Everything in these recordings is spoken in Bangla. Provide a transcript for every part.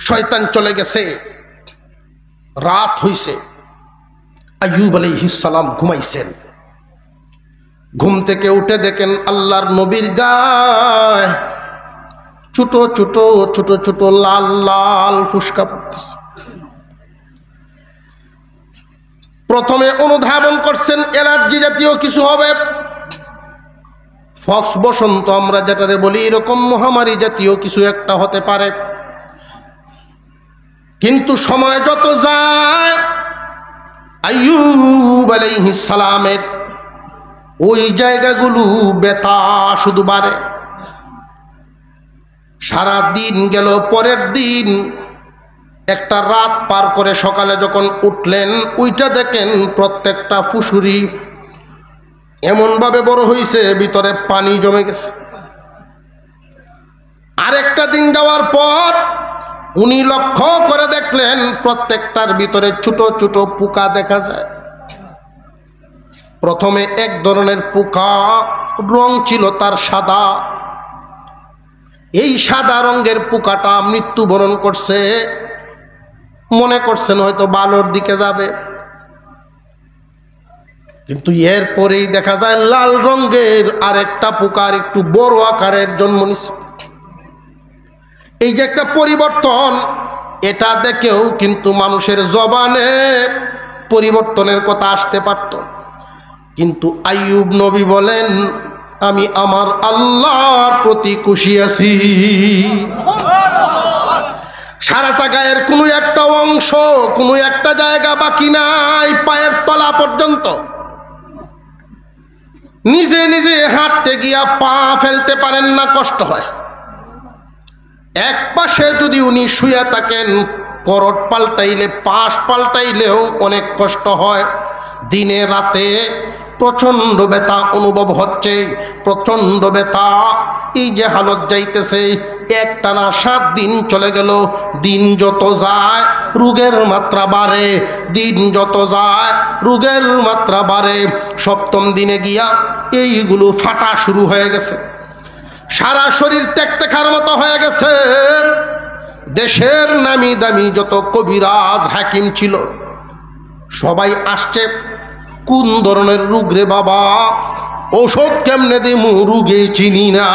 শয়তান চলে গেছে, রাত হইছে। আইয়ুব আলাইহিস সালাম ঘুমাইছেন। ঘুম থেকে উঠে দেখেন আল্লাহর নবীর গায়ে ছোট ছোট ছোট ছোট লাল লাল ফুসকা পড়তেছে। প্রথমে অনুধাবন করছেন অ্যালার্জি জাতীয় কিছু হবে, ফক্স বসন্ত আমরা যেটাতে বলি, এরকম মহামারী জাতীয় কিছু একটা হতে পারে। কিন্তু সময় যত যায় আইয়ুব আলাইহিস সালামের ওই জায়গাগুলো ব্যথা শুধু বাড়ে। সারা দিন গেল, পরের দিন একটা রাত পার করে সকালে যখন উঠলেন, ওইটা দেখেন প্রত্যেকটা ফুসুরি এমনভাবে বড় হয়েছে ভিতরে পানি জমে গেছে। আরেকটা দিন যাওয়ার পর উনি লক্ষ্য করে দেখলেন প্রত্যেকটার ভিতরে ছোট ছোট পোকা দেখা যায়। প্রথমে এক ধরনের পোকা, রং ছিল তার সাদা। এই সাদা রঙের পোকাটা মৃত্যুবরণ করছে, মনে করছেন হয়তো ভালোর দিকে যাবে। কিন্তু এরপরেই দেখা যায় লাল রঙের আরেকটা পোকার একটু বড় আকারের জন্ম নিছে। এই যে একটা পরিবর্তন, এটা দেখেও কিন্তু মানুষের জবানে পরিবর্তনের কথা আসতে পারত। কিন্তু আইয়ুব নবী বলেন, আমি আমার আল্লাহর প্রতি খুশি আছি। সারাটা গায়ের কোনো একটা অংশ, কোনো একটা জায়গা বাকি নাই, পায়ের তলা পর্যন্ত। নিজে নিজে হাঁটতে গিয়া পা ফেলতে পারেন না, কষ্ট হয়। এক পাশে যদি উনি শুয়ে থাকেন, করট পাল্টাইলে পাশ পাল্টাইলেও অনেক কষ্ট হয়। দিনে রাতে প্রচণ্ড ব্যথা অনুভব হচ্ছে, প্রচণ্ড ব্যথা। এই যে হালত যাইতেছে, একটানা 7 দিন চলে গেল। দিন যত যায় রোগের মাত্রা বাড়ে, দিন যত যায় রোগের মাত্রা বাড়ে। 7ম দিনে গিয়া এইগুলো ফাটা শুরু হয়ে গেছে, সারা শরীর তেকতেকার মতো হয়ে গেছে। দেশের নামি দামি যত কবিরাজ হাকিম ছিল সবাই আসছে, কোন ধরনের রোগ রে বাবা, ঔষধ কেমনে দিমু, রোগে চিনি না।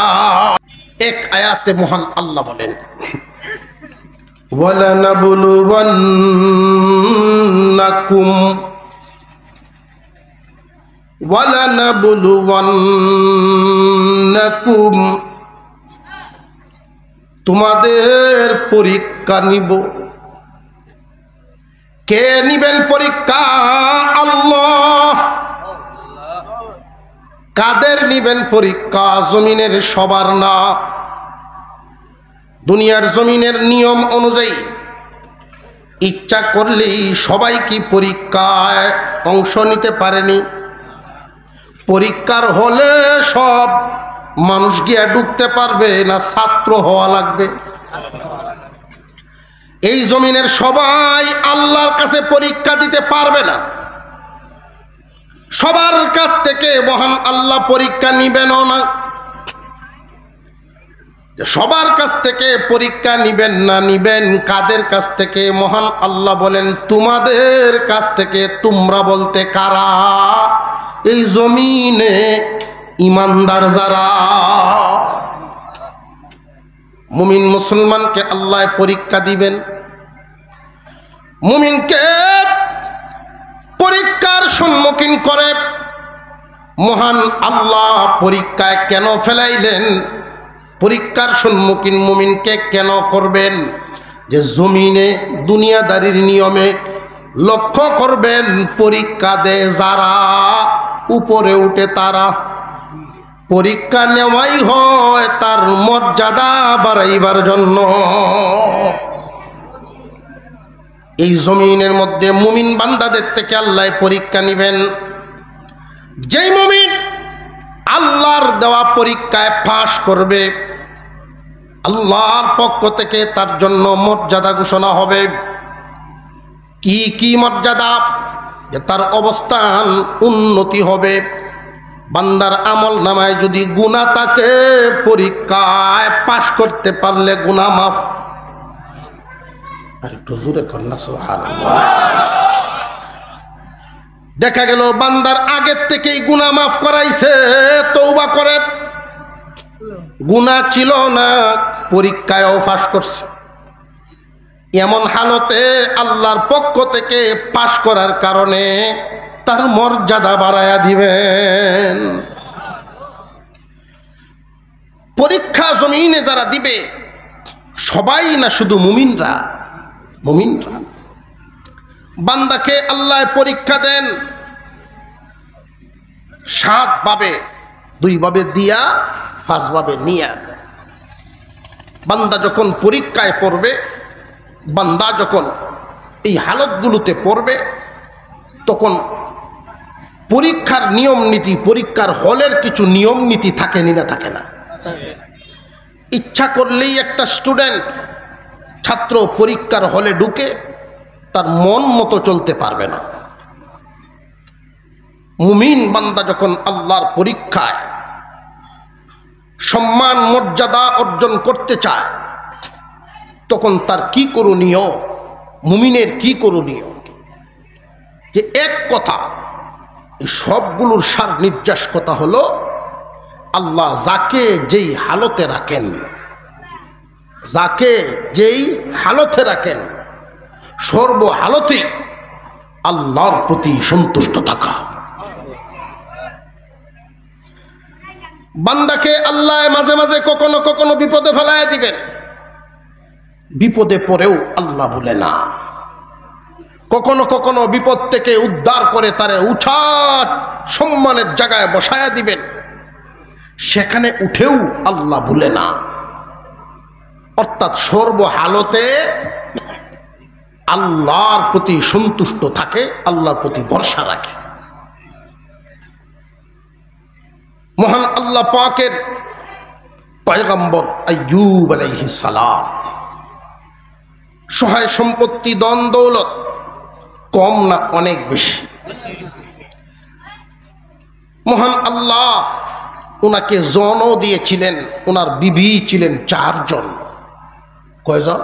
এক আয়াতে মহান আল্লাহ বলেন, ওয়ালানাবলুওয়ান্নাকুম, তোমাদের পরীক্ষা নিব। কে নিবেন পরীক্ষা? আল্লাহ। কাদের নিবেন পরীক্ষা? জমিনের সবার না। দুনিয়ার জমিনের নিয়ম অনুযায়ী ইচ্ছা করলেই সবাই কি পরীক্ষায় অংশ নিতে পারেনি? পরীক্ষার হলে সব মানুষ গিয়া ঢুকতে পারবে না, ছাত্র হওয়া লাগবে? এই জমিনের সবাই আল্লাহর কাছে পরীক্ষা দিতে পারবে না। সবার কাছ থেকে মহান আল্লাহ পরীক্ষা নিবেনও না। সবার কাছ থেকে পরীক্ষা নিবেন না, নিবেন কাদের কাছ থেকে? মহান আল্লাহ বলেন, তোমাদের কাছ থেকে। তোমরা বলতে কারা? এই জমিনে ইমানদার যারা। মুমিন মুসলমানকে আল্লাহ পরীক্ষা দিবেন। মুমিনকে পরীক্ষার সম্মুখীন করে মহান আল্লাহ পরীক্ষায় কেন ফেলাইলেন? পরীক্ষার সম্মুখীন মুমিনকে কেন করবেন? যে জমিনে দুনিয়াদারির নিয়মে লক্ষ্য করবেন, পরীক্ষা দেয় যারা, উপরে উঠে তারা। পরীক্ষা নেওয়াই হয় তার মর্যাদা বাড়াইবার জন্য। এই জমিনের মধ্যে মুমিন বান্দাদের থেকে আল্লাহ পরীক্ষা নিবেন। যেই মুমিন আল্লাহর দেওয়া পরীক্ষায় পাশ করবে, আল্লাহর পক্ষ থেকে তার জন্য মর্যাদা ঘোষণা হবে। কি কি মর্যাদা? যে তার অবস্থান উন্নতি হবে। বান্দার আমল নামায় যদি গুনাহ থাকে, পরীক্ষায় পাশ করতে পারলে গুনাহ মাফ। আর একটু জোরে কন্যা সুবহানাল্লাহ। দেখা গেল বান্দার আগের থেকেই গুনাহ মাফ করাইছে, তওবা করে, গুনাহ ছিল না, পরীক্ষায়ও পাস করছে। এমন হালতে আল্লাহর পক্ষ থেকে পাস করার কারণে তার মর্যাদা বাড়ায়া দিবেন। পরীক্ষা জমিনে যারা দিবে সবাই না, শুধু মুমিনরা। মুমিনরা বান্দাকে আল্লাহ পরীক্ষা দেন 7 ভাবে, 2 ভাবে দিয়া, 5 ভাবে নিয়া। বান্দা যখন পরীক্ষায় পড়বে, বান্দা যখন এই হালতগুলোতে পড়বে, তখন পরীক্ষার নিয়ম নীতি, পরীক্ষার হলের কিছু নিয়ম নীতি থাকে না, থাকে না? ইচ্ছা করলেই একটা স্টুডেন্ট, ছাত্র পরীক্ষার হলে ঢুকে তার মন মতো চলতে পারবে না। মুমিন বান্দা যখন আল্লাহর পরীক্ষায় সম্মান মর্যাদা অর্জন করতে চায়, তখন তার কি করণীয়, মুমিনের কি করণীয়? যে এক কথা, এই সবগুলোর সার নির্যাস কথা হলো, আল্লাহ যাকে যেই হালতে রাখেন, যাকে যেই হালতে রাখেন, সর্ব হালতে আল্লাহর প্রতি সন্তুষ্ট থাকা। বান্দাকে আল্লাহ মাঝে মাঝে কখনো কখনো বিপদে ফেলায় দিবেন, বিপদে পড়েও আল্লাহ বলে না। কখনো কখনো বিপদ থেকে উদ্ধার করে তারে উঠা সম্মানের জায়গায় বসায়া দিবেন, সেখানে উঠেও আল্লাহ বলে না। অর্থাৎ সর্ব হালতে আল্লাহর প্রতি সন্তুষ্ট থাকে, আল্লাহর প্রতি ভরসা রাখে। মহান আল্লাহ পাকের পয়গম্বর আইয়ুব আলাইহিস সালাম, সহায় সম্পত্তি ধন দৌলত কম না অনেক বেশি, মহান আল্লাহ ওনাকে জনও দিয়েছিলেন, ওনার বিবি ছিলেন 4 জন। কয়জন?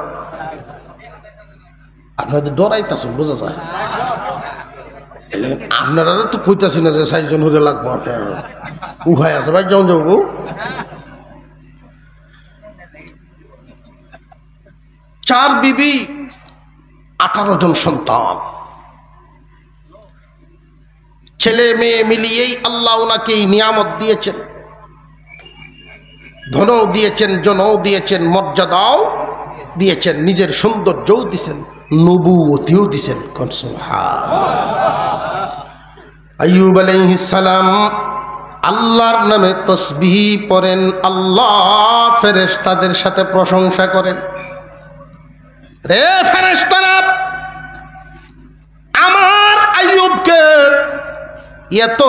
আপনাদের ডরাইতেছেন, বোঝা যায়। আপনারা তো কইতাছি না যে 4 জন হলে লাগবো, আপনার উহায় আছে ভাই, জন যাবো। 4 বিবি, 18 জন সন্তান, ছেলে মেয়ে মিলিয়েই আল্লাহ ওনাকে নিয়ামত দিয়েছেন, ধনও দিয়েছেন, জনও দিয়েছেন, মর্যাদাও দিয়েছেন, নিজের সৌন্দর্যও দিয়েছেন, নবুয়তিও দিয়েছেন। আইয়ুব আলাইহিস সালাম আল্লাহর নামে তাসবিহ পড়েন, আল্লাহ ফেরেশতাদের সাথে প্রশংসা করেন। রে ফেরেশতারা, আমার আইয়ুবকে এত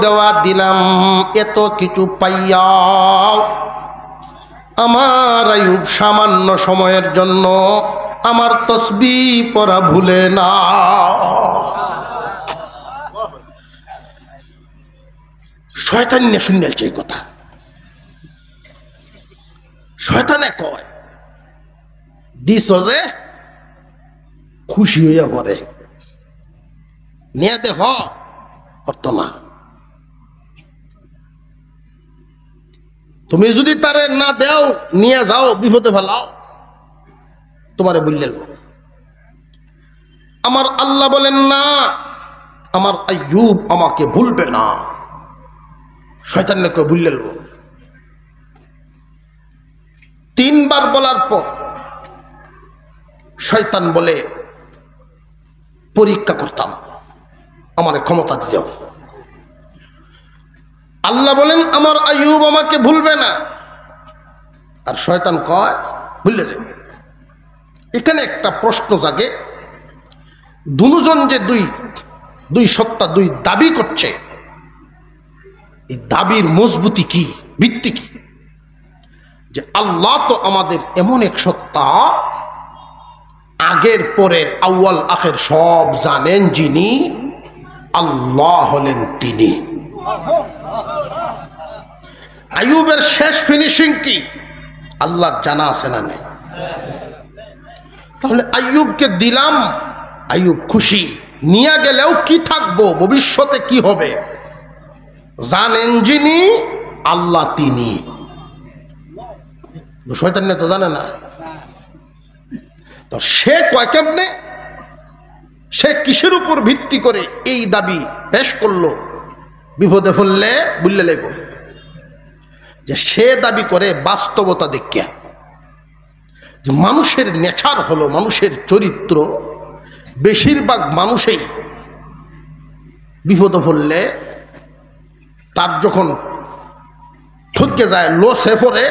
দেওয়া দিলাম, এত কিছু পাইয়াও আমার আইয়ুব সামান্য সময়ের জন্য আমার তাসবিহ পড়া ভুলে না। শয়তান না শুনলে এই কথা, শয়তানে কয় দিস যে খুশি হইয়া পড়ে, নিয়ে দেখ অর্থ না। তুমি যদি তারে না দেও, নিয়ে যাও, বিপদে ফেলাও, তোমারে বললেন। আমার আল্লাহ বলেন না, আমার আইয়ুব আমাকে ভুলবে না। শয়তানকে ভুললেন। 3 বার বলার পর শয়তান বলে, পরীক্ষা করতাম, আমার ক্ষমতা দিও। আল্লাহ বলেন আমার আইয়ুব আমাকে ভুলবে না, আর শয়তান কয় ভুললে যাবে। এখানে একটা প্রশ্ন জাগে, দুজন যে দুই সত্তা, 2 দাবি করছে, এই দাবির মজবুতি কি, ভিত্তি কি? যে আল্লাহ তো আমাদের এমন এক সত্তা, আগের পরের আউয়াল আখের সব জানেন যিনি, আল্লাহ হলেন তিনি। আইয়ুবের শেষ ফিনিশিং কি আল্লাহর জানা আছে না নেই? তাহলে আইয়ুবকে দিলাম, আইয়ুব খুশি। নিয়ে গেলেও কি থাকবো, ভবিষ্যতে কি হবে জানেন যিনি, আল্লাহ তিনি। শয়তান তো জানে না। তো সে কয় কেমনে, সে কিসের উপর ভিত্তি করে এই দাবি পেশ করলো? বিপদে ফেললে বুঝলে লেগ যে সে দাবি করে বাস্তবতা দেখিয়া। মানুষের নেচার হলো, মানুষের চরিত্র, বেশিরভাগ মানুষই বিপদে ফেললে তার যখন ঠকে যায়, লসে পড়ে,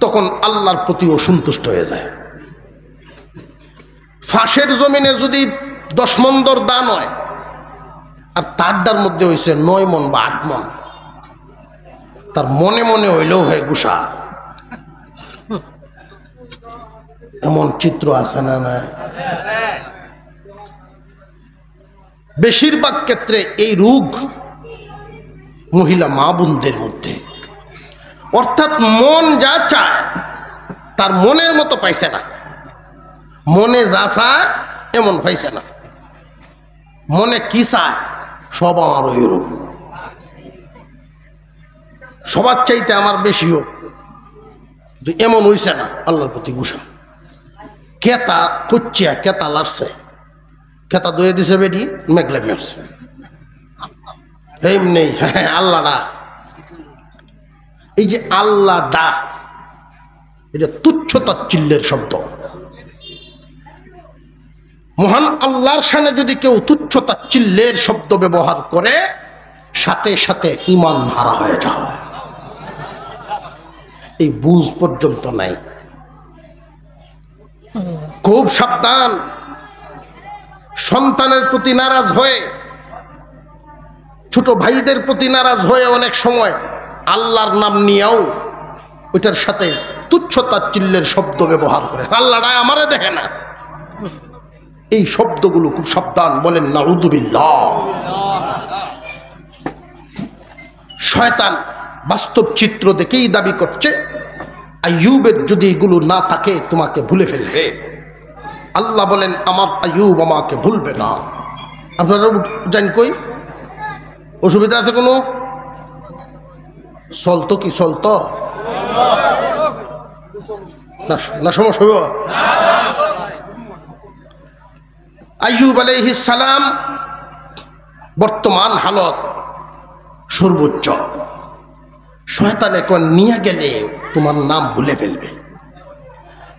তখন আল্লাহর প্রতি অসন্তুষ্ট হয়ে যায়। ফাঁসের জমিনে যদি 10 মণ দান হয়, আর তারটার মধ্যে হয়েছে 9 মণ বা 8 মণ, তার মনে মনে হইলেও হয় গুসা। এমন চিত্র আছে না? না, বেশিরভাগ ক্ষেত্রে এই রোগ মহিলা মা বোনদের মধ্যে। অর্থাৎ মন যা চায় তার মনের মতো পাইছে না, মনে যা চায় এমন পাইছে না। মনে কি চায় সব আমার ওই রূপ, সবার চাইতে আমার বেশি হোক, এমন হইছে না। আল্লাহর প্রতি গুসা। কেতা কুচ্চিয়া, কেতা লাড়ছে, কেতা দয়ে দিছে বেটি, মেঘলে মেরছে এমনি। হ্যাঁ, আল্লাহ ডা, এই যে আল্লাহ ডা, এটা তুচ্ছ তাচ্ছিল্যের শব্দ। মহান আল্লাহর সামনে যদি কেউ তুচ্ছ তাচ্ছিল্যের শব্দ ব্যবহার করে, সাথে সাথে ঈমান হারা হয়ে যায়। এই বুঝ পর্যন্ত নাই। খুব সাবধান। সন্তানের প্রতি নারাজ হয়ে, ছোট ভাইদের প্রতি নারাজ হয়ে অনেক সময় আল্লাহর নাম নিয়েও ওইটার সাথে তুচ্ছ তাচ্ছিল্যের শব্দ ব্যবহার করে। আল্লাহটা আমারে দেখে না, এই শব্দগুলো খুব সাবধান। বলেন নাউযুবিল্লাহ। শয়তান বাস্তব চিত্র দেখেই দাবি করছে আইয়ুবের যদি এগুলো না থাকে তোমাকে ভুলে ফেলবে। আল্লাহ বলেন আমার আইয়ুব আমাকে ভুলবে না। আপনারা জান কই অসুবিধা আছে কোনো? চলতো কি চলতো না, সমস্যা হইব? আইয়ুব আলাইহিস সালাম বর্তমান হালত সর্বোচ্চ। শয়তান এখন নিয়ে গেলে তোমার নাম ভুলে ফেলবে।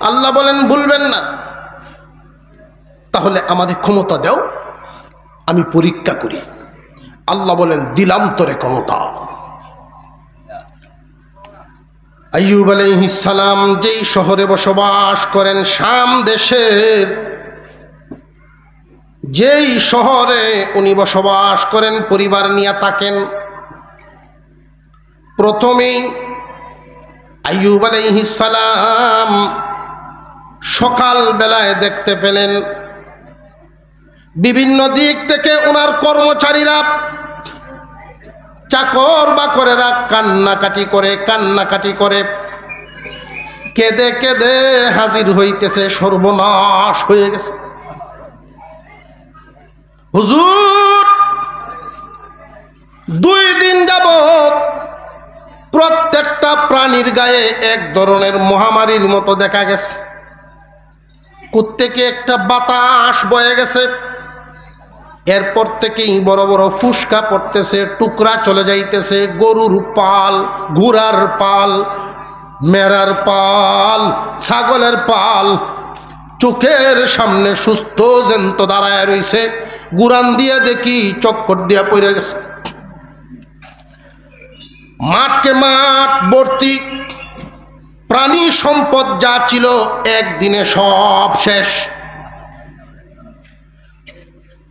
আল্লাহ বলেন ভুলবেন না, তাহলে আমাদের ক্ষমতা দাও, আমি পরীক্ষা করি। আল্লাহ বলেন দিলাম তোরে ক্ষমতা। আইয়ুব আলাইহিস সালাম যেই শহরে বসবাস করেন, শাম দেশের যেই শহরে উনি বসবাস করেন, পরিবার নিয়ে থাকেন, প্রথমেই আইয়ুব আলাইহিস সালাম সকাল বেলায় দেখতে পেলেন বিভিন্ন দিক থেকে ওনার কর্মচারীরা, চাকর বাকরেরা কান্নাকাটি করে কেঁদে কেঁদে হাজির হইতেছে। সর্বনাশ হয়ে গেছে হুজুর, 2 দিন যাবত প্রত্যেকটা প্রাণীর গায়ে এক ধরনের মহামারীর মতো দেখা গেছে। কোত্থেকে একটা বাতাস বয়ে গেছে, এরপর থেকেই বড় বড় ফুসকা পড়তেছে, টুকরা চলে যাইতেছে। গরুর পাল, ঘোড়ার পাল, মেরার পাল, ছাগলের পাল চোখের সামনে সুস্থ জ্যান্ত দাঁড়ায় রইছে। গুরান দিয়ে দেখি চক্কর দিয়া পড়ে গেছে। মাঠকে মাঠ ভর্তি, প্রাণী সম্পদ যা ছিল একদিনে সব শেষ।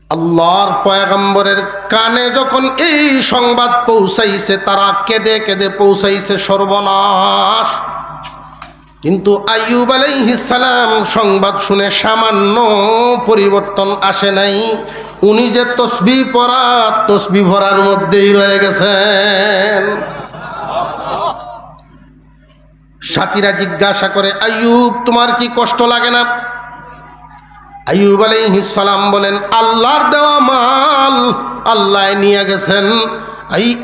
আল্লাহর পয়গম্বরের কানে যখন এই সংবাদ পৌঁছাইছে, তারা কেঁদে কেঁদে পৌঁছাইছে সর্বনাশ। কিন্তু আইয়ুব আলাইহিস সালাম সংবাদ শুনে সামান্য পরিবর্তন আসে নাই। উনি যে তসবিহ পড়া, তসবিহ ভরার মধ্যেই রয়ে গেছেন। সাথীরা জিজ্ঞাসা করে, আইয়ুব তোমার কি কষ্ট লাগে না? আইয়ুব আলাইহিস সালাম বলেন, আল্লাহর দেওয়া মাল আল্লাহ নিয়ে গেছেন,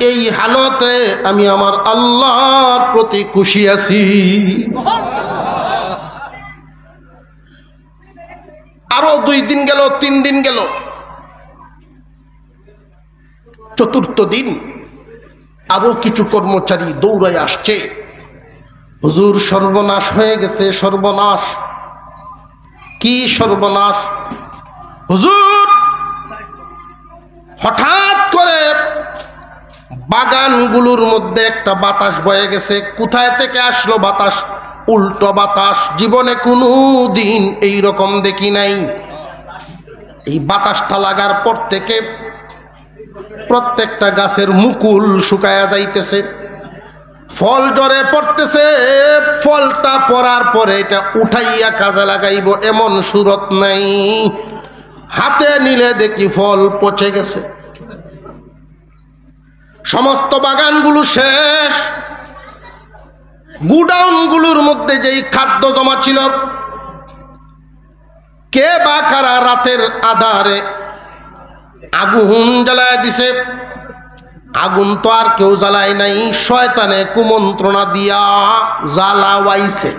এই হালতে আমি আমার আল্লাহর প্রতি খুশি আছি। আরো 2 দিন গেল, 3 দিন গেল, চতুর্থ দিন আরো কিছু কর্মচারী দৌড়ায় আসছে, হুজুর সর্বনাশ হয়ে গেছে। সর্বনাশ? কি সর্বনাশ? হুজুর হঠাৎ করে বাগানগুলোর মধ্যে একটা বাতাস বয়ে গেছে। কোথায় থেকে আসলো বাতাস? উল্টো বাতাস, জীবনে কোনো দিন এইরকম দেখি নাই। এই বাতাসটা লাগার পর থেকে প্রত্যেকটা গাছের মুকুল শুকায়া যাইতেছে, ফল ঝরে পড়তেছে। ফলটা পড়ার পরে এটা উঠাইয়া কাজে লাগাইব এমন সুরত নাই, হাতে নিলে দেখি ফল পচে গেছে। সমস্ত বাগানগুলো শেষ। গুডাউনগুলোর মধ্যে যেই খাদ্য জমা ছিল, কে বা কারা রাতের আধারে আগুন জ্বালায় দিছে। আগুন তো আর কেউ জ্বালায় নাই, শয়তানে কুমন্ত্রণা দিয়া জ্বালাওয়াইছে।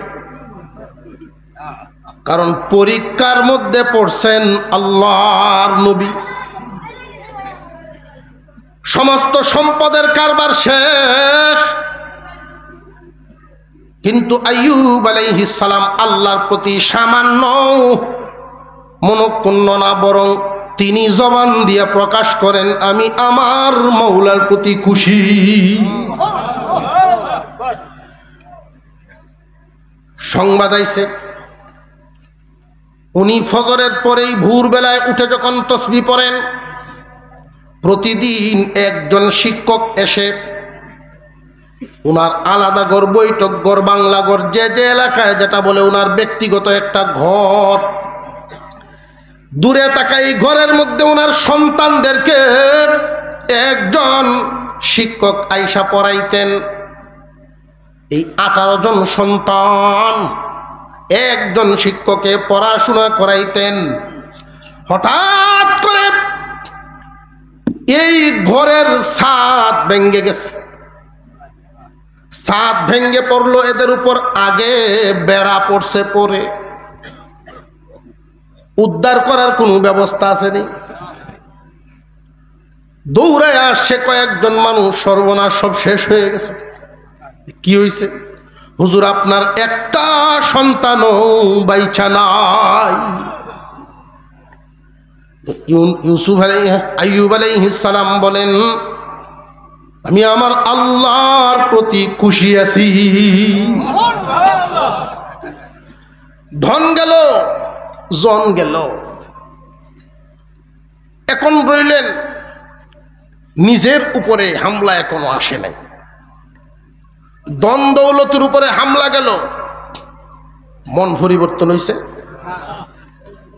কারণ পরীক্ষার মধ্যে পড়ছেন আল্লাহর নবী। সমস্ত সম্পদের কারবার শেষ, কিন্তু আইয়ুব আলাইহিস সালাম আল্লাহর প্রতি সামান্য মনক্ষুণ্ণ না, বরং তিনি জবান দিয়ে প্রকাশ করেন, আমি আমার মওলার প্রতি খুশি। সংবাদ আইছে, উনি ফজরের পরেই ভোরবেলায় উঠে যখন তসবিহ পড়েন, প্রতিদিন একজন শিক্ষক এসে উনার আলাদা ঘর, বৈঠক ঘর, বাংলা ঘর, যে যে এলাকায় যেটা বলে উনার ব্যক্তিগত একটা ঘর, দূরে তাকাই ঘরের মধ্যে উনার সন্তানদেরকে একজন শিক্ষক আইসা পড়াইতেন। এই 18 জন সন্তান একজন শিক্ষকে পড়াশোনা করাইতেন। হঠাৎ করে এই ঘরের ছাদ ভেঙে গেছে। ছাদ ভেঙে পড়লো, এদের উপর আগে বেড়া পড়ছে, পড়ে উদ্ধার করার কোনো ব্যবস্থা আসেনি। দৌড়ায় আসছে কয়েকজন মানুষ, সর্বনাশ, সব শেষ হয়ে গেছে। কি হয়েছে? হুজুর আপনার একটা সন্তানও বাইচা নাই। আইয়ুব আলাইহিস সালাম বলেন, আমি আমার আল্লাহর প্রতি খুশি আছি। ধন গেল, জন গেল, এখন রইলেন নিজের উপরে হামলা এখনো আসে নাই। ধন দৌলতের উপরে হামলা গেল, মন পরিবর্তন হয়েছে।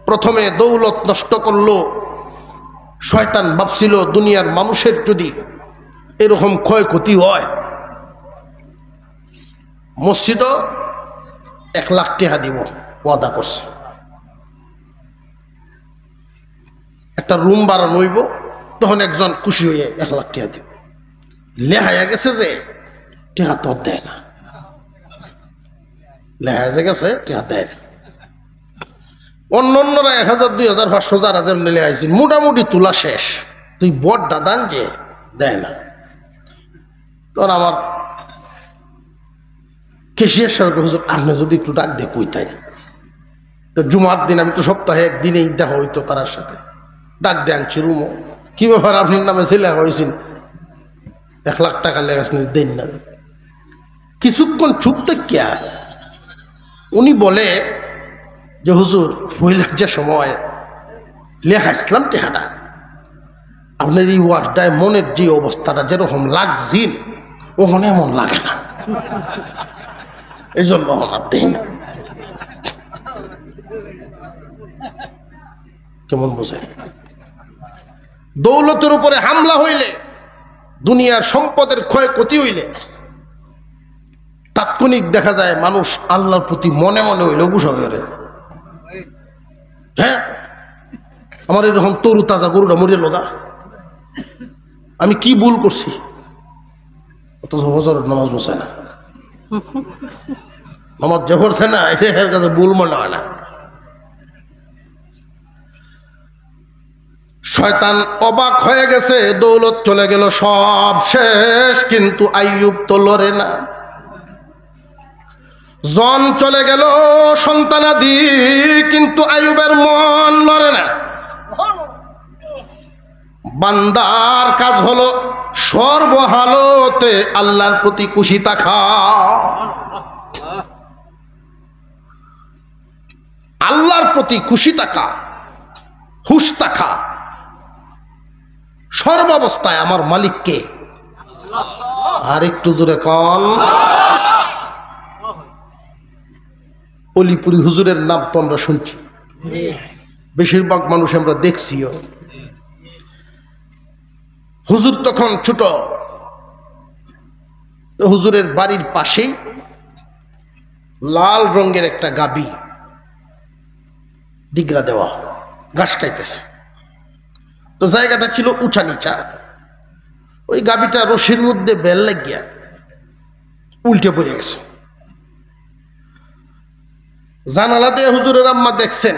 প্রথমে দৌলত নষ্ট করলো, শয়তান ভাবছিল দুনিয়ার মানুষের যদি এরকম ক্ষয়ক্ষতি হয়, মসজিদও 1 লাখ টাকা দিব ওয়াদা করছে, একটা রুম বাড়ানো হইব, তখন একজন খুশি হয়ে 1 লাখ টাকা দিব। লেহাইয়া গেছে যে টাকা তো দেয় না, লেহাইয়া গেছে টাকা দেয় না। অন্যরা 1000, 2000, 500, যারা যেমনি লেহাইছি মোটামুটি তোলা শেষ, তুই বড় দাদান যে দেয় না। তখন আমার কেশিয়ার সাহেব, হুজুর আপনি যদি একটু ডাক দিয়ে কইতেন, তো জুমার দিন আমি তো সপ্তাহে একদিনেই দেখা হইতো তার সাথে, ডাক দিয়ে আনছি রুমও। কি ব্যাপার আপনার নামে ছেলে হয়েছিল, 1 লাখ টাকা লেগেছেন, দেন না। কিছুক্ষণ চুপ থাকিয়া উনি বলে যে হুজুর পহিলার যে সময় লেখাইছিলাম টেহাটা, আপনার এই ওয়ার্ডটায় মনের যে অবস্থাটা যেরকম লাগছিল ওখানে এমন লাগে না, এই জন্য আমার দেন। কেমন বোঝেন? দৌলতের উপরে হামলা হইলে, দুনিয়ার সম্পদের ক্ষয়ক্ষতি হইলে তাৎক্ষণিক দেখা যায় মানুষ আল্লাহর প্রতি মনে মনে হইল গুসা হয়ে গেলে। হ্যাঁ, আমার এরকম তরু তাজা গরুটা মরিয়ে লগা, আমি কি ভুল করছি? অথচ হজরত নামাজ বসায় না, নামাজ যে পড়ছে না, এটা এর কাছে ভুল মনে হয় না। শয়তান অবাক হয়ে গেছে, দৌলত চলে গেল, সব শেষ, কিন্তু আইয়ুব তো লড়ে না। জন চলে গেল, সন্তানাদি, কিন্তু আইয়ুবের মন লড়ে না। বান্দার কাজ হলো সর্বহালতে আল্লাহর প্রতি খুশি থাকা, আল্লাহর প্রতি খুশি থাকা, হুশ থাকা, সর্বাবস্থায় আমার মালিককে। আর একটু জোরে কন। অলিপুরি হুজুরের নাম তো আমরা শুনছি, বেশিরভাগ মানুষ আমরা দেখছিও। হুজুর তখন ছোট, হুজুরের বাড়ির পাশেই লাল রঙের একটা গাবি ডিগরা দেওয়া, ঘাস খাইতেছে। তো জায়গাটা ছিল উঁচা নিচা, ওই গাবিটা রশির মধ্যে বেল লাগিয়া উল্টে পড়ে গেছে। জানালা দিয়ে হুজুরের আম্মা দেখছেন,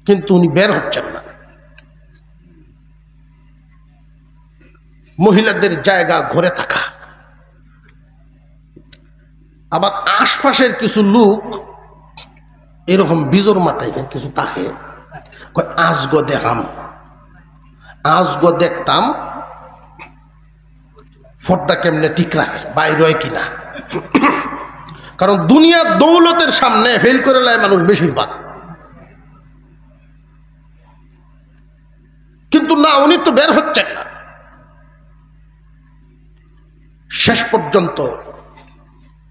কিন্তু উনি বের হচ্ছেন না। মহিলাদের জায়গা ঘরে থাকা, আবার আশপাশের কিছু লোক এরকম বিজর মাটাইবেন কিছু তাকে আজগো দেখাম, আজগো দেখতাম ফটটা কেমনে ঠিক রাখে, বাইরে হয় কিনা। কারণ দুনিয়ার দৌলতের সামনে ফেল করে লাই মানুষ বেশিরভাগ। কিন্তু না, উনি তো বের হচ্ছেন না। শেষ পর্যন্ত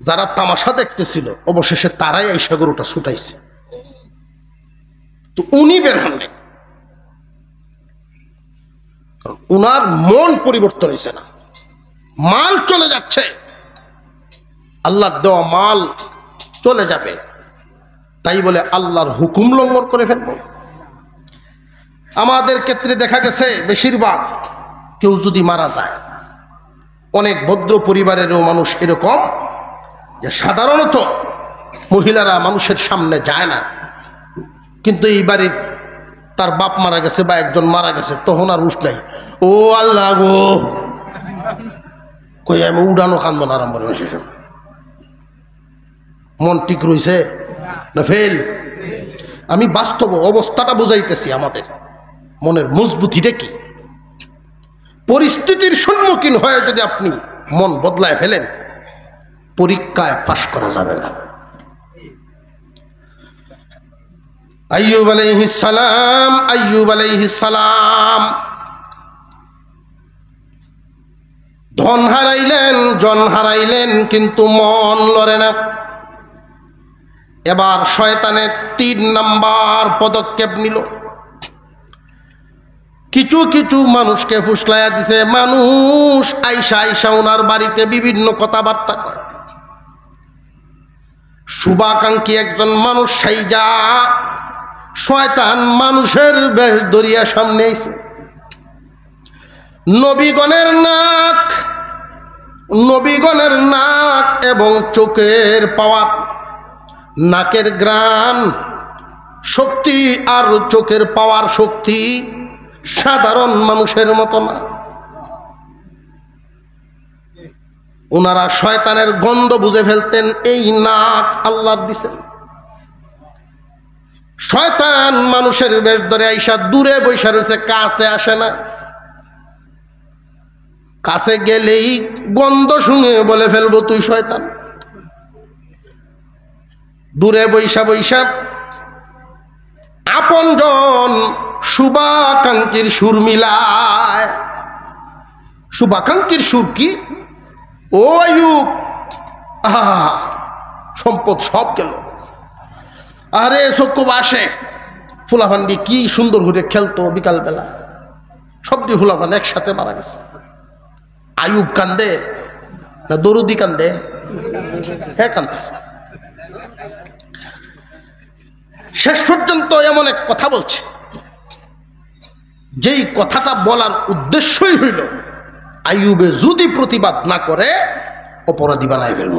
যারা তামাশা দেখতেছিল, অবশেষে তারাই এই সাগরটা ছুটাইছে। তো উনি বের হন নাই, উনার মন পরিবর্তন হয়েছে না। মাল চলে যাচ্ছে, আল্লাহর দেওয়া মাল চলে যাবে, তাই বলে আল্লাহর হুকুম লঙ্ঘন করে ফেলব? আমাদের ক্ষেত্রে দেখা গেছে বেশিরভাগ কেউ যদি মারা যায়, অনেক ভদ্র পরিবারেরও মানুষ এরকম যে সাধারণত মহিলারা মানুষের সামনে যায় না, কিন্তু এই বাড়ির তার বাপ মারা গেছে বা একজন মারা গেছে, তখন আর উঠ নাই, ও আল্লাহ গো কই আমি উড়ানো কান্দন আরম্ভ করে। মন ঠিক রয়েছে না ফেল? আমি বাস্তব অবস্থাটা বুঝাইতেছি, আমাদের মনের মজবুতিটা কি। পরিস্থিতির সম্মুখীন হয়ে যদি আপনি মন বদলায় ফেলেন, পরীক্ষায় পাশ করা যাবে না। আইয়ুব আলাইহিস সালাম, আইয়ুব আলাইহিস সালাম ধন হারাইলেন, জন হারাইলেন, কিন্তু মন লড়ে না। এবার শয়তানের ৩ নাম্বার পদক্ষেপ নিল। কিছু কিছু মানুষকে ফুসলাইয়া দিছে। মানুষ আইসা আইসা ওনার বাড়িতে বিভিন্ন কথাবার্তা কয়। শুভাকাঙ্ক্ষী একজন মানুষ সাইজা শয়তান মানুষের বেশ ধরিয়া সামনে আইছে। নবীগণের নাক এবং চোখের পাওয়ার, নাকের গ্রাণ শক্তি আর চোখের পাওয়ার শক্তি সাধারণ মানুষের মতো না। ওনারা শয়তানের গন্ধ বুঝে ফেলতেন, এই নাক আল্লাহর দিছেন। শয়তান মানুষের বেশ ধরে আইসা দূরে বৈশা রয়েছে, কাছে আসে না। কাছে গেলেই গন্ধ শুনে বলে ফেলবো তুই শয়তান। দূরে বৈশা বৈশা আপনজন শুভাকাঙ্ক্ষীর সুর মিলায়। শুভাকাঙ্ক্ষীর সুর কি? ও আইয়ুব, আহা সম্পদ সব গেল। আরে চক্ষু আসে, ফুলাফান্ডি কি সুন্দর ঘুরে খেলতো বিকালবেলা, সবটি ফুলাফান একসাথে মারা গেছে। আইয়ুব কান্দে, না দরুদি কান্দে? হ্যাঁ কান্দেছে। শেষ পর্যন্ত এমন এক কথা বলছে, যেই কথাটা বলার উদ্দেশ্যই হইল আইয়ুবে যদি প্রতিবাদ না করে অপরাধী বানায় ফেলব।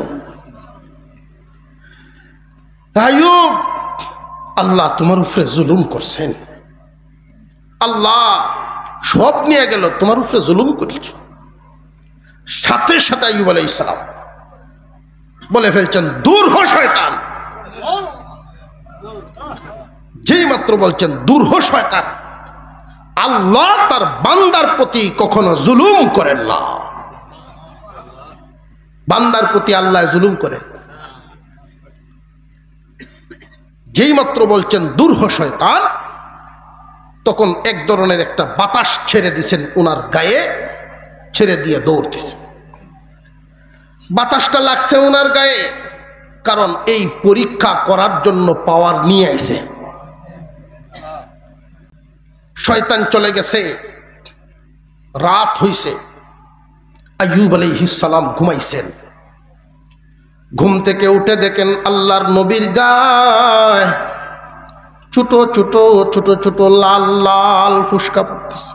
আইয়ুব, আল্লাহ তোমার উপরে জুলুম করছেন, আল্লাহ সব নিয়ে গেল, তোমার উপরে জুলুম করেছ। সাথে সাথে আইয়ুব আলাইহিস সালাম বলে ফেলছেন, দূর হ শয়তান। যেই মাত্র বলছেন দূর হ শয়তান, আল্লাহ তার বান্দার প্রতি কখনো জুলুম করেন না। বান্দার প্রতি আল্লাহ জুলুম করে। যেই মাত্র বলছেন দূর হ শয়তান, তখন এক ধরনের একটা বাতাস ছেড়ে দিছেন ওনার গায়ে, ছেড়ে দিয়ে দৌড় দিছে। বাতাসটা লাগছে ওনার গায়ে, কারণ এই পরীক্ষা করার জন্য পাওয়ার নিয়ে আইছে। শয়তান চলে গেছে, রাত হইছে, আইয়ুব আলাইহিস সালাম ঘুমাইছেন। ঘুম থেকে উঠে দেখেন আল্লাহর নবীর গায়ে ছোট ছোট ছোট ছোট লাল লাল ফুসকা পড়তেছে।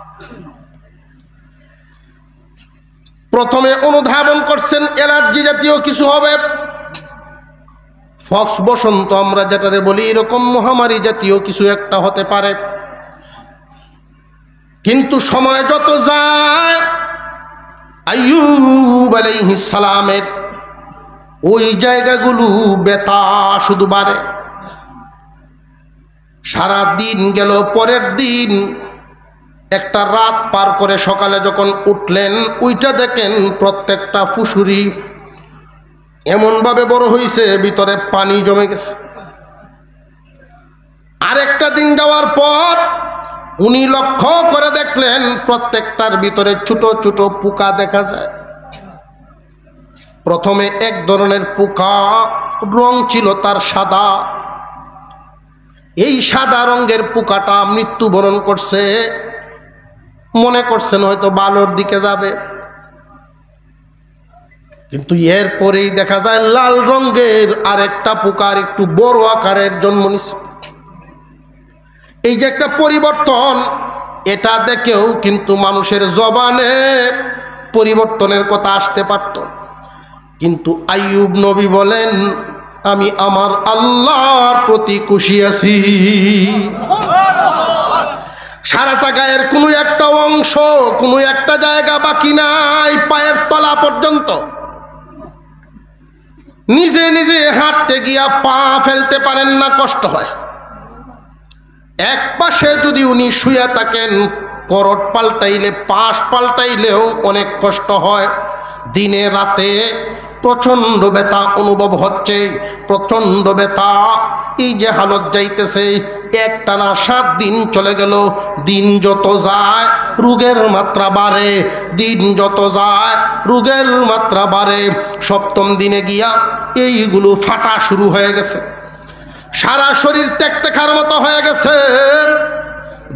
প্রথমে অনুধাবন করছেন অ্যালার্জি জাতীয় কিছু হবে, ফক্স বসন্ত আমরা যেটারে বলি, এরকম মহামারী জাতীয় কিছু একটা হতে পারে। কিন্তু সময় যত যায় আইয়ুব আলাইহিস সালামের ওই জায়গাগুলো ব্যথা শুধু বাড়ে। সারা দিন গেল, পরের দিন একটা রাত পার করে সকালে যখন উঠলেন, ওইটা দেখেন প্রত্যেকটা ফুসুরি এমনভাবে বড় হয়েছে ভিতরে পানি জমে গেছে। আরেকটা দিন যাওয়ার পর উনি লক্ষ্য করে দেখলেন প্রত্যেকটার ভিতরে ছোট ছোট পোকা দেখা যায়। প্রথমে এক ধরনের পোকা, রং ছিল তার সাদা। এই সাদা রঙের পোকাটা মৃত্যুবরণ করছে, মনে করছেন হয়তো ভালোর দিকে যাবে, কিন্তু এরপরেই দেখা যায় লাল রঙের আরেকটা পোকার একটু বড় আকারের জন্ম নিছে। এই যে একটা পরিবর্তন, এটা দেখেও কিন্তু মানুষের জবানে পরিবর্তনের কথা আসতে পারত, কিন্তু আইয়ুব নবী বলেন, আমি আমার আল্লাহর প্রতি খুশি আছি। সারাটা গায়ের কোনো একটা অংশ, কোনো একটা জায়গা বাকি নাই, পায়ের তলা পর্যন্ত। নিজে নিজে হাঁটতে গিয়া পা ফেলতে পারেন না, কষ্ট হয়। এক পাশে যদি উনি শুয়ে থাকেন, করট পাল্টাইলে পাশ পাল্টাইলেও অনেক কষ্ট হয়। দিনে রাতে প্রচণ্ড ব্যথা অনুভব হচ্ছে, প্রচণ্ড ব্যথা। এই যে হালত যাইতেছে, একটানা 7 দিন চলে গেল। দিন যত যায় রোগের মাত্রা বাড়ে, দিন যত যায় রোগের মাত্রা বাড়ে। 7ম দিনে গিয়া এইগুলো ফাটা শুরু হয়ে গেছে, সারা শরীর তেকতেকার মতো হয়ে গেছে।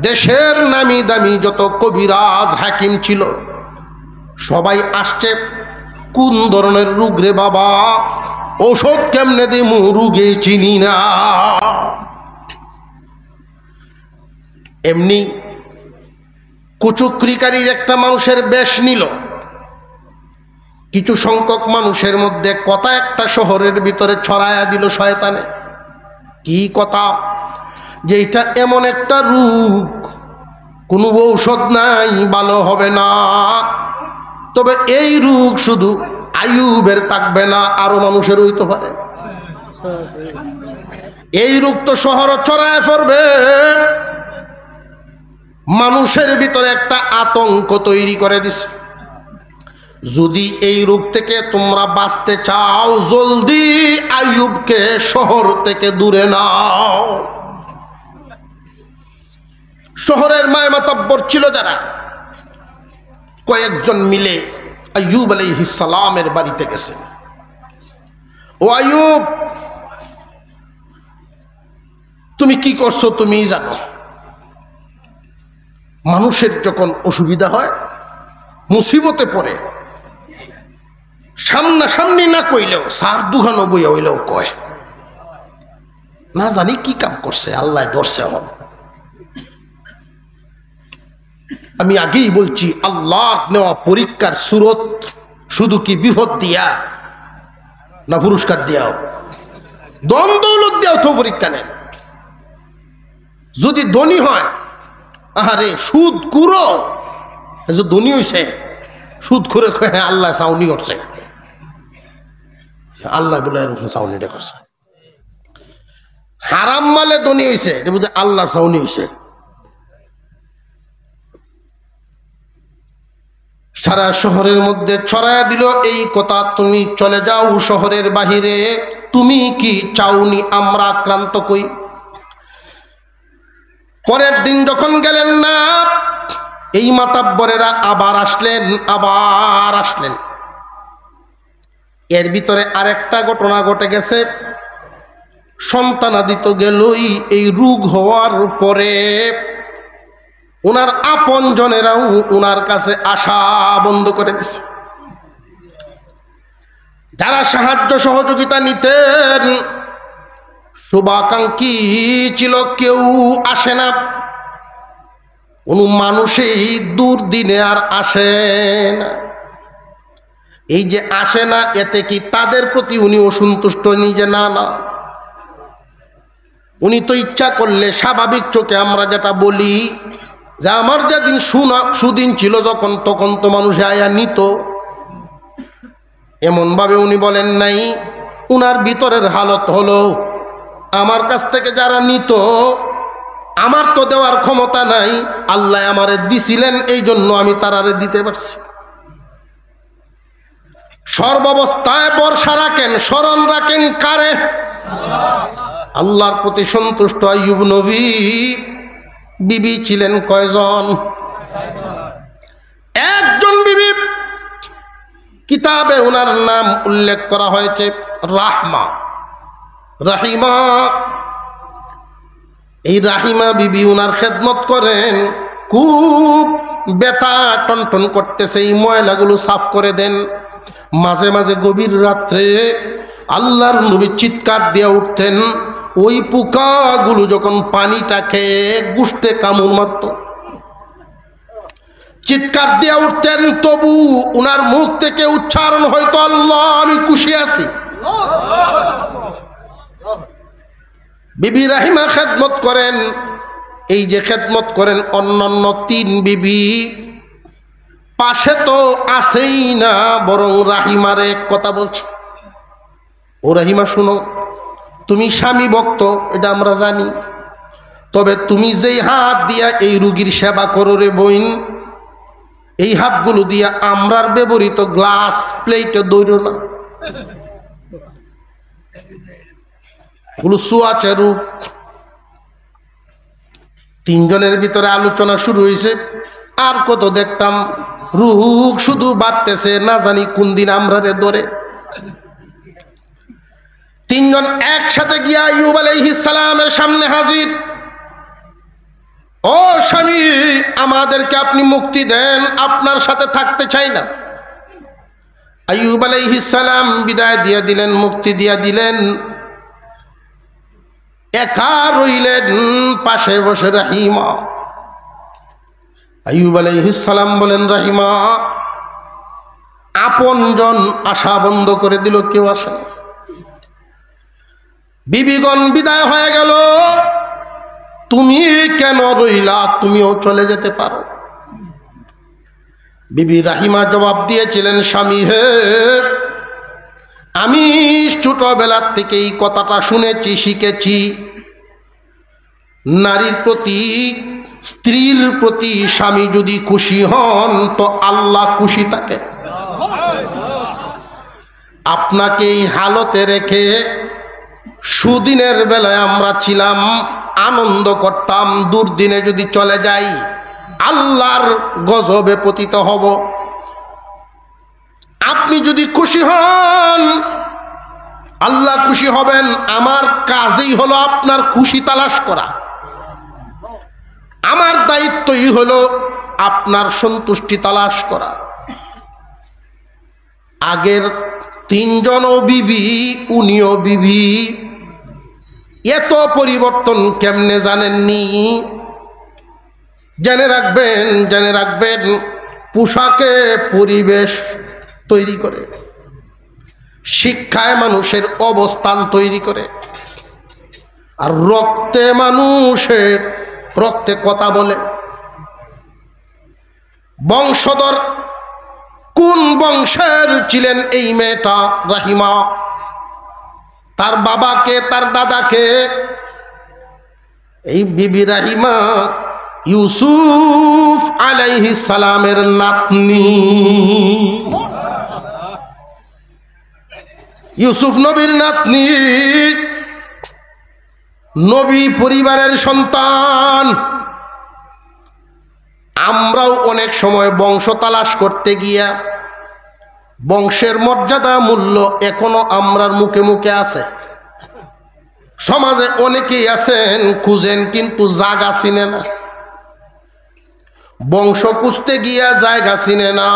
দেশের নামি দামি যত কবিরাজ হাকিম ছিল সবাই আসছে, কোন ধরনের রোগ রে বাবা, ঔষধ কেমনে দিমু, রোগে চিনি না। এমনি কুচুকরিকারীর একটা মানুষের বেশ নিল। কিছু সংখ্যক মানুষের মধ্যে কথা একটা শহরের ভিতরে ছড়ায়া দিল শয়তানে। কি কথা? যে এটা এমন একটা রোগ, কোনো ঔষধ নাই, ভালো হবে না। তবে এই রোগ শুধু আইয়ুবের থাকবে না, আরো মানুষের হইতে পারে। এই রোগ তো শহর ছড়ায় পড়বে। মানুষের ভিতরে একটা আতঙ্ক তৈরি করে দিছে। যদি এই রোগ থেকে তোমরা বাঁচতে চাও, জলদি আইয়ুবকে শহর থেকে দূরে নাও। শহরের মায়মাতাব্বর ছিল যারা, কয়েকজন মিলে আইয়ুব আলাইহিস সালামের বাড়িতে গেছে। ও আইয়ুব, তুমি কি করছো তুমিই জানো। মানুষের যখন অসুবিধা হয়, মুসিবতে পড়ে, সামনাসামনি না কইলেও সার দুখানো বইয়া হইলেও কয়, না জানি কি কাম করছে, আল্লাহ ধরছে। আমি আগেই বলছি, আল্লাহ নেওয়া পরীক্ষার সুরত শুধু কি বিপদ দিয়া না পুরস্কার দিয়াও? দন দৌলত দিয়াও তো পরীক্ষা নেন। যদি ধনী হয়, আরে সুদ কুরো, ধনী হইছে সুদ করে হ্যাঁ আল্লাহ চাউনি করছে, আল্লাহ বলে চাউনিটা করছে। হারাম মালে ধনী হইছে, বুঝে আল্লাহর চাউনি হইছে। সারা শহরের মধ্যে ছড়ায়া দিল এই কথা, তুমি চলে যাও শহরের বাহিরে, তুমি কি চাউনি আমরা আক্রান্ত কই। পরের দিন যখন গেলেন না, এই মাতাব্বরেরা আবার আসলেন। এর ভিতরে আরেকটা ঘটনা ঘটে গেছে। সন্তানাদি তো গেলই, এই রোগ হওয়ার পরে ওনার আপন জনেরাও ওনার কাছে আসা বন্ধ করে দিছে। যারা সাহায্য সহযোগিতা নিতেন, শুভাকাঙ্ক্ষী ছিল, কেউ আসে না। কোনো মানুষই দুর্দিনে আর আসে না। এই যে আসে না, এতে কি তাদের প্রতি উনি অসন্তুষ্ট? নিজে না, উনি তো ইচ্ছা করলে স্বাভাবিক চোখে আমরা যেটা বলি যে আমার যেদিন সুদিন ছিল যখন, তখন তো মানুষ আয়া নিত, এমন ভাবে উনি বলেন নাই। উনার ভিতরের হালত হলো, আমার কাছ থেকে যারা নিত, আমার তো দেওয়ার ক্ষমতা নাই, আল্লাহ আমারে দিছিলেন, এই জন্য আমি তারারে দিতে পারছি। সর্বাবস্থায় ভরসা রাখেন, স্মরণ রাখেন কারে? আল্লাহর প্রতি সন্তুষ্ট আইয়ুব নবী। বিবি ছিলেন কয়জন? একজন বিবি। কিতাবে ওনার নাম উল্লেখ করা হয়েছে রাহিমা। এই রাহিমা বিবি ওনার খেদমত করেন, খুব ব্যথা টনটন করতেছে, এই ময়লাগুলো সাফ করে দেন। মাঝে মাঝে গভীর রাত্রে আল্লাহর নবী চিৎকার দিয়ে উঠতেন, ওই পোকাগুলো যখন পানিটা খেয়ে গুষ্তে কামড় মারত, চিৎকার দিয়ে উঠতেন, তবু উনার মুখ থেকে উচ্চারণ হয়তো, আল্লাহ আমি খুশি আছি। বিবি রাহিমা খেদমত করেন। এই যে খেদমত করেন অন্যান্য তিন বিবি, পাশে তো আসেই না, বরং রাহিমারে এক কথা বলছে, ও রাহিমা শুনো, তুমি স্বামী ভক্ত এটা আমরা জানি, তবে তুমি যেই হাত দিয়া এই রুগীর সেবা করো রে বোন, এই হাতগুলো দিয়া আমরার ব্যবহৃত গ্লাস প্লেটে দৌড়ো না, সুয়াচে রূপ। তিনজনের ভিতরে আলোচনা শুরু হয়েছে। আর কত দেখতাম, রোগ শুধু বাড়তেছে, না জানি কোন দিন আমরারে ধরে। তিনজন একসাথে গিয়া আইয়ুব আলাইহিস সালামের সামনে হাজির। ও স্বামী, আমাদেরকে আপনি মুক্তি দেন, আপনার সাথে থাকতে চাই না। আইয়ুব আলাইহিস সালাম বিদায় দিয়ে দিলেন, মুক্তি দিয়ে দিলেন। একা রইলেন, পাশে বসে রাহিমা। আইয়ুব আলাইহিস সালাম বলেন, রাহিমা, আপনজন আসা বন্ধ করে দিল, কেউ আসে না। বিবিগণ বিদায় হয়ে গেল, তুমি কেন রইলা? তুমিও চলে যেতে পারো। বিবি রাহিমা জবাব দিয়েছিলেন, স্বামী হে, আমি ছোটবেলার থেকে এই কথাটা শুনেছি, শিখেছি, নারীর প্রতি, স্ত্রীর প্রতি স্বামী যদি খুশি হন তো আল্লাহ খুশি থাকে। আপনাকে এই হালতে রেখে সুদিনের বেলায় আমরা ছিলাম, আনন্দ করতাম, দুর্দিনে যদি চলে যাই আল্লাহর গজবে পতিত হব। আপনি যদি খুশি হন, আল্লাহ খুশি হবেন। আমার কাজই হলো আপনার খুশি তালাশ করা, আমার দায়িত্বই হলো আপনার সন্তুষ্টি তালাশ করা। আগের তিনজনও বিবি, উনিও বিবি। এত পরিবর্তন কেমনে জানেননি? জেনে রাখবেন পোশাকে পরিবেশ তৈরি করে, শিক্ষায় মানুষের অবস্থান তৈরি করে, আর রক্তে কথা বলে। বংশধর কোন বংশের ছিলেন এই মেয়েটা রাহিমা? তার বাবাকে, তার দাদাকে, এই বিবি রাহিমা ইউসুফ আলাইহিস সালামের নাতনি। ইউসুফ নবীর নাতনি, নবী পরিবারের সন্তান। আমরাও অনেক সময় বংশ তালাশ করতে গিয়া বংশের মর্যাদা মূল্য এখনো আমরার মুখে মুখে আছে। সমাজে অনেকেই আছেন খুঁজেন কিন্তু জায়গা চিনে না, বংশ খুঁজতে গিয়া জায়গা চিনে না।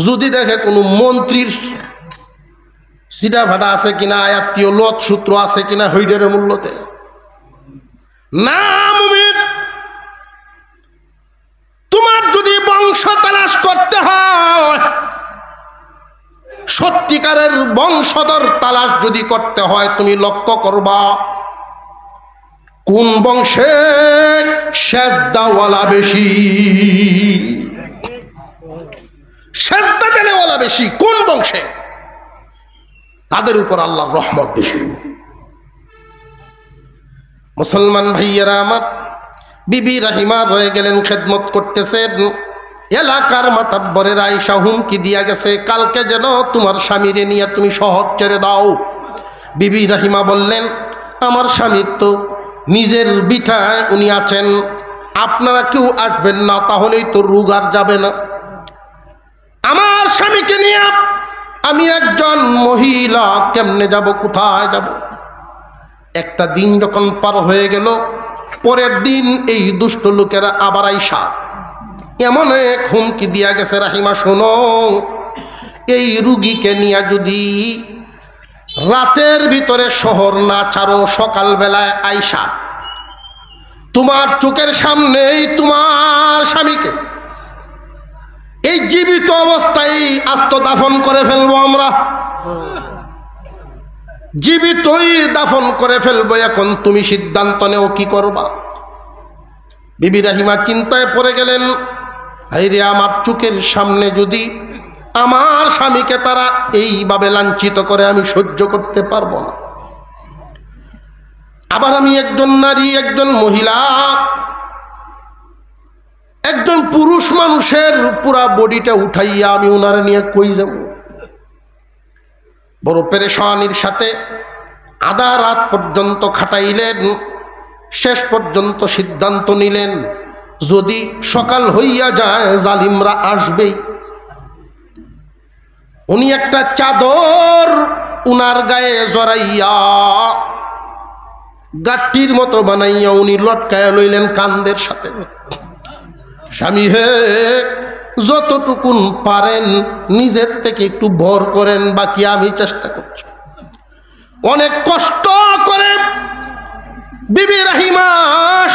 যদি দেখে কোনো মন্ত্রীর সিধা ভাটা আছে কিনা, আত্মীয় লত সূত্র আছে কিনা, হইডের মূল্যতে না। মুমিন, তোমার যদি বংশ তালাশ করতে হয়, সত্যিকারের বংশধর তালাশ যদি করতে হয়, তুমি লক্ষ্য করবা কোন বংশে সেজদাওয়ালা বেশি, সেজদা দেনেওয়ালা বেশি, কোন বংশে তাদের উপর আল্লাহর রহমত বেশি। মুসলমান ভাইয়েরা আমার, বিবি রাহিমা রয়ে গেলেন, খেদমত করতেছেন। এলাকার মাতাব্বরের আয়েশা হুমকি দিয়া গেছে, কালকে যেন তোমার স্বামীরে নিয়ে তুমি শহর ছেড়ে দাও। বিবি রাহিমা বললেন, আমার স্বামীর তো নিজের বিঠায় উনি আছেন, আপনারা কেউ আসবেন না, তাহলেই তো রোগ আর যাবে না। আমার স্বামীকে নিয়ে আমি একজন মহিলা কেমনে যাব, কোথায় যাব? একটা দিন যখন পার হয়ে গেল, পরের দিন এই দুষ্ট লোকেরা আবার আইসা এমন এক হুমকি দিয়া গেছে, রাহিমা শোনো, এই রুগীকে নিয়ে যদি রাতের ভিতরে শহর না ছাড়ো, সকালবেলায় আইসা তোমার চোখের সামনেই তোমার স্বামীকে এই জীবিত অবস্থায় আস্ত দাফন করে ফেলবো, আমরা জীবিতই দাফন করে ফেলবো। এখন তুমি সিদ্ধান্ত নেও কি করবা। বিবি রাহিমা চিন্তায় পড়ে গেলেন, হায়রে, আমার চোখের সামনে যদি আমার স্বামীকে তারা এইভাবে লাঞ্ছিত করে, আমি সহ্য করতে পারবো না। আবার আমি একজন নারী, একজন মহিলা, একজন পুরুষ মানুষের পুরা বডিটা উঠাইয়া আমি ওনারা নিয়ে কই যাব? বড় পেরেশানির সাথে আধা রাত পর্যন্ত খাটাইলেন। শেষ পর্যন্ত সিদ্ধান্ত নিলেন, যদি সকাল হইয়া যায় জালিমরা আসবেই। উনি একটা চাদর উনার গায়ে জড়াইয়া গাট্টির মতো বানাইয়া উনি লটকায়া লইলেন কান্দের সাথে। স্বামী হে, যতটুকুন পারেন নিজের থেকে একটু ভর করেন, বাকি আমি চেষ্টা করছি। অনেক কষ্ট করে বিবি রাহিমা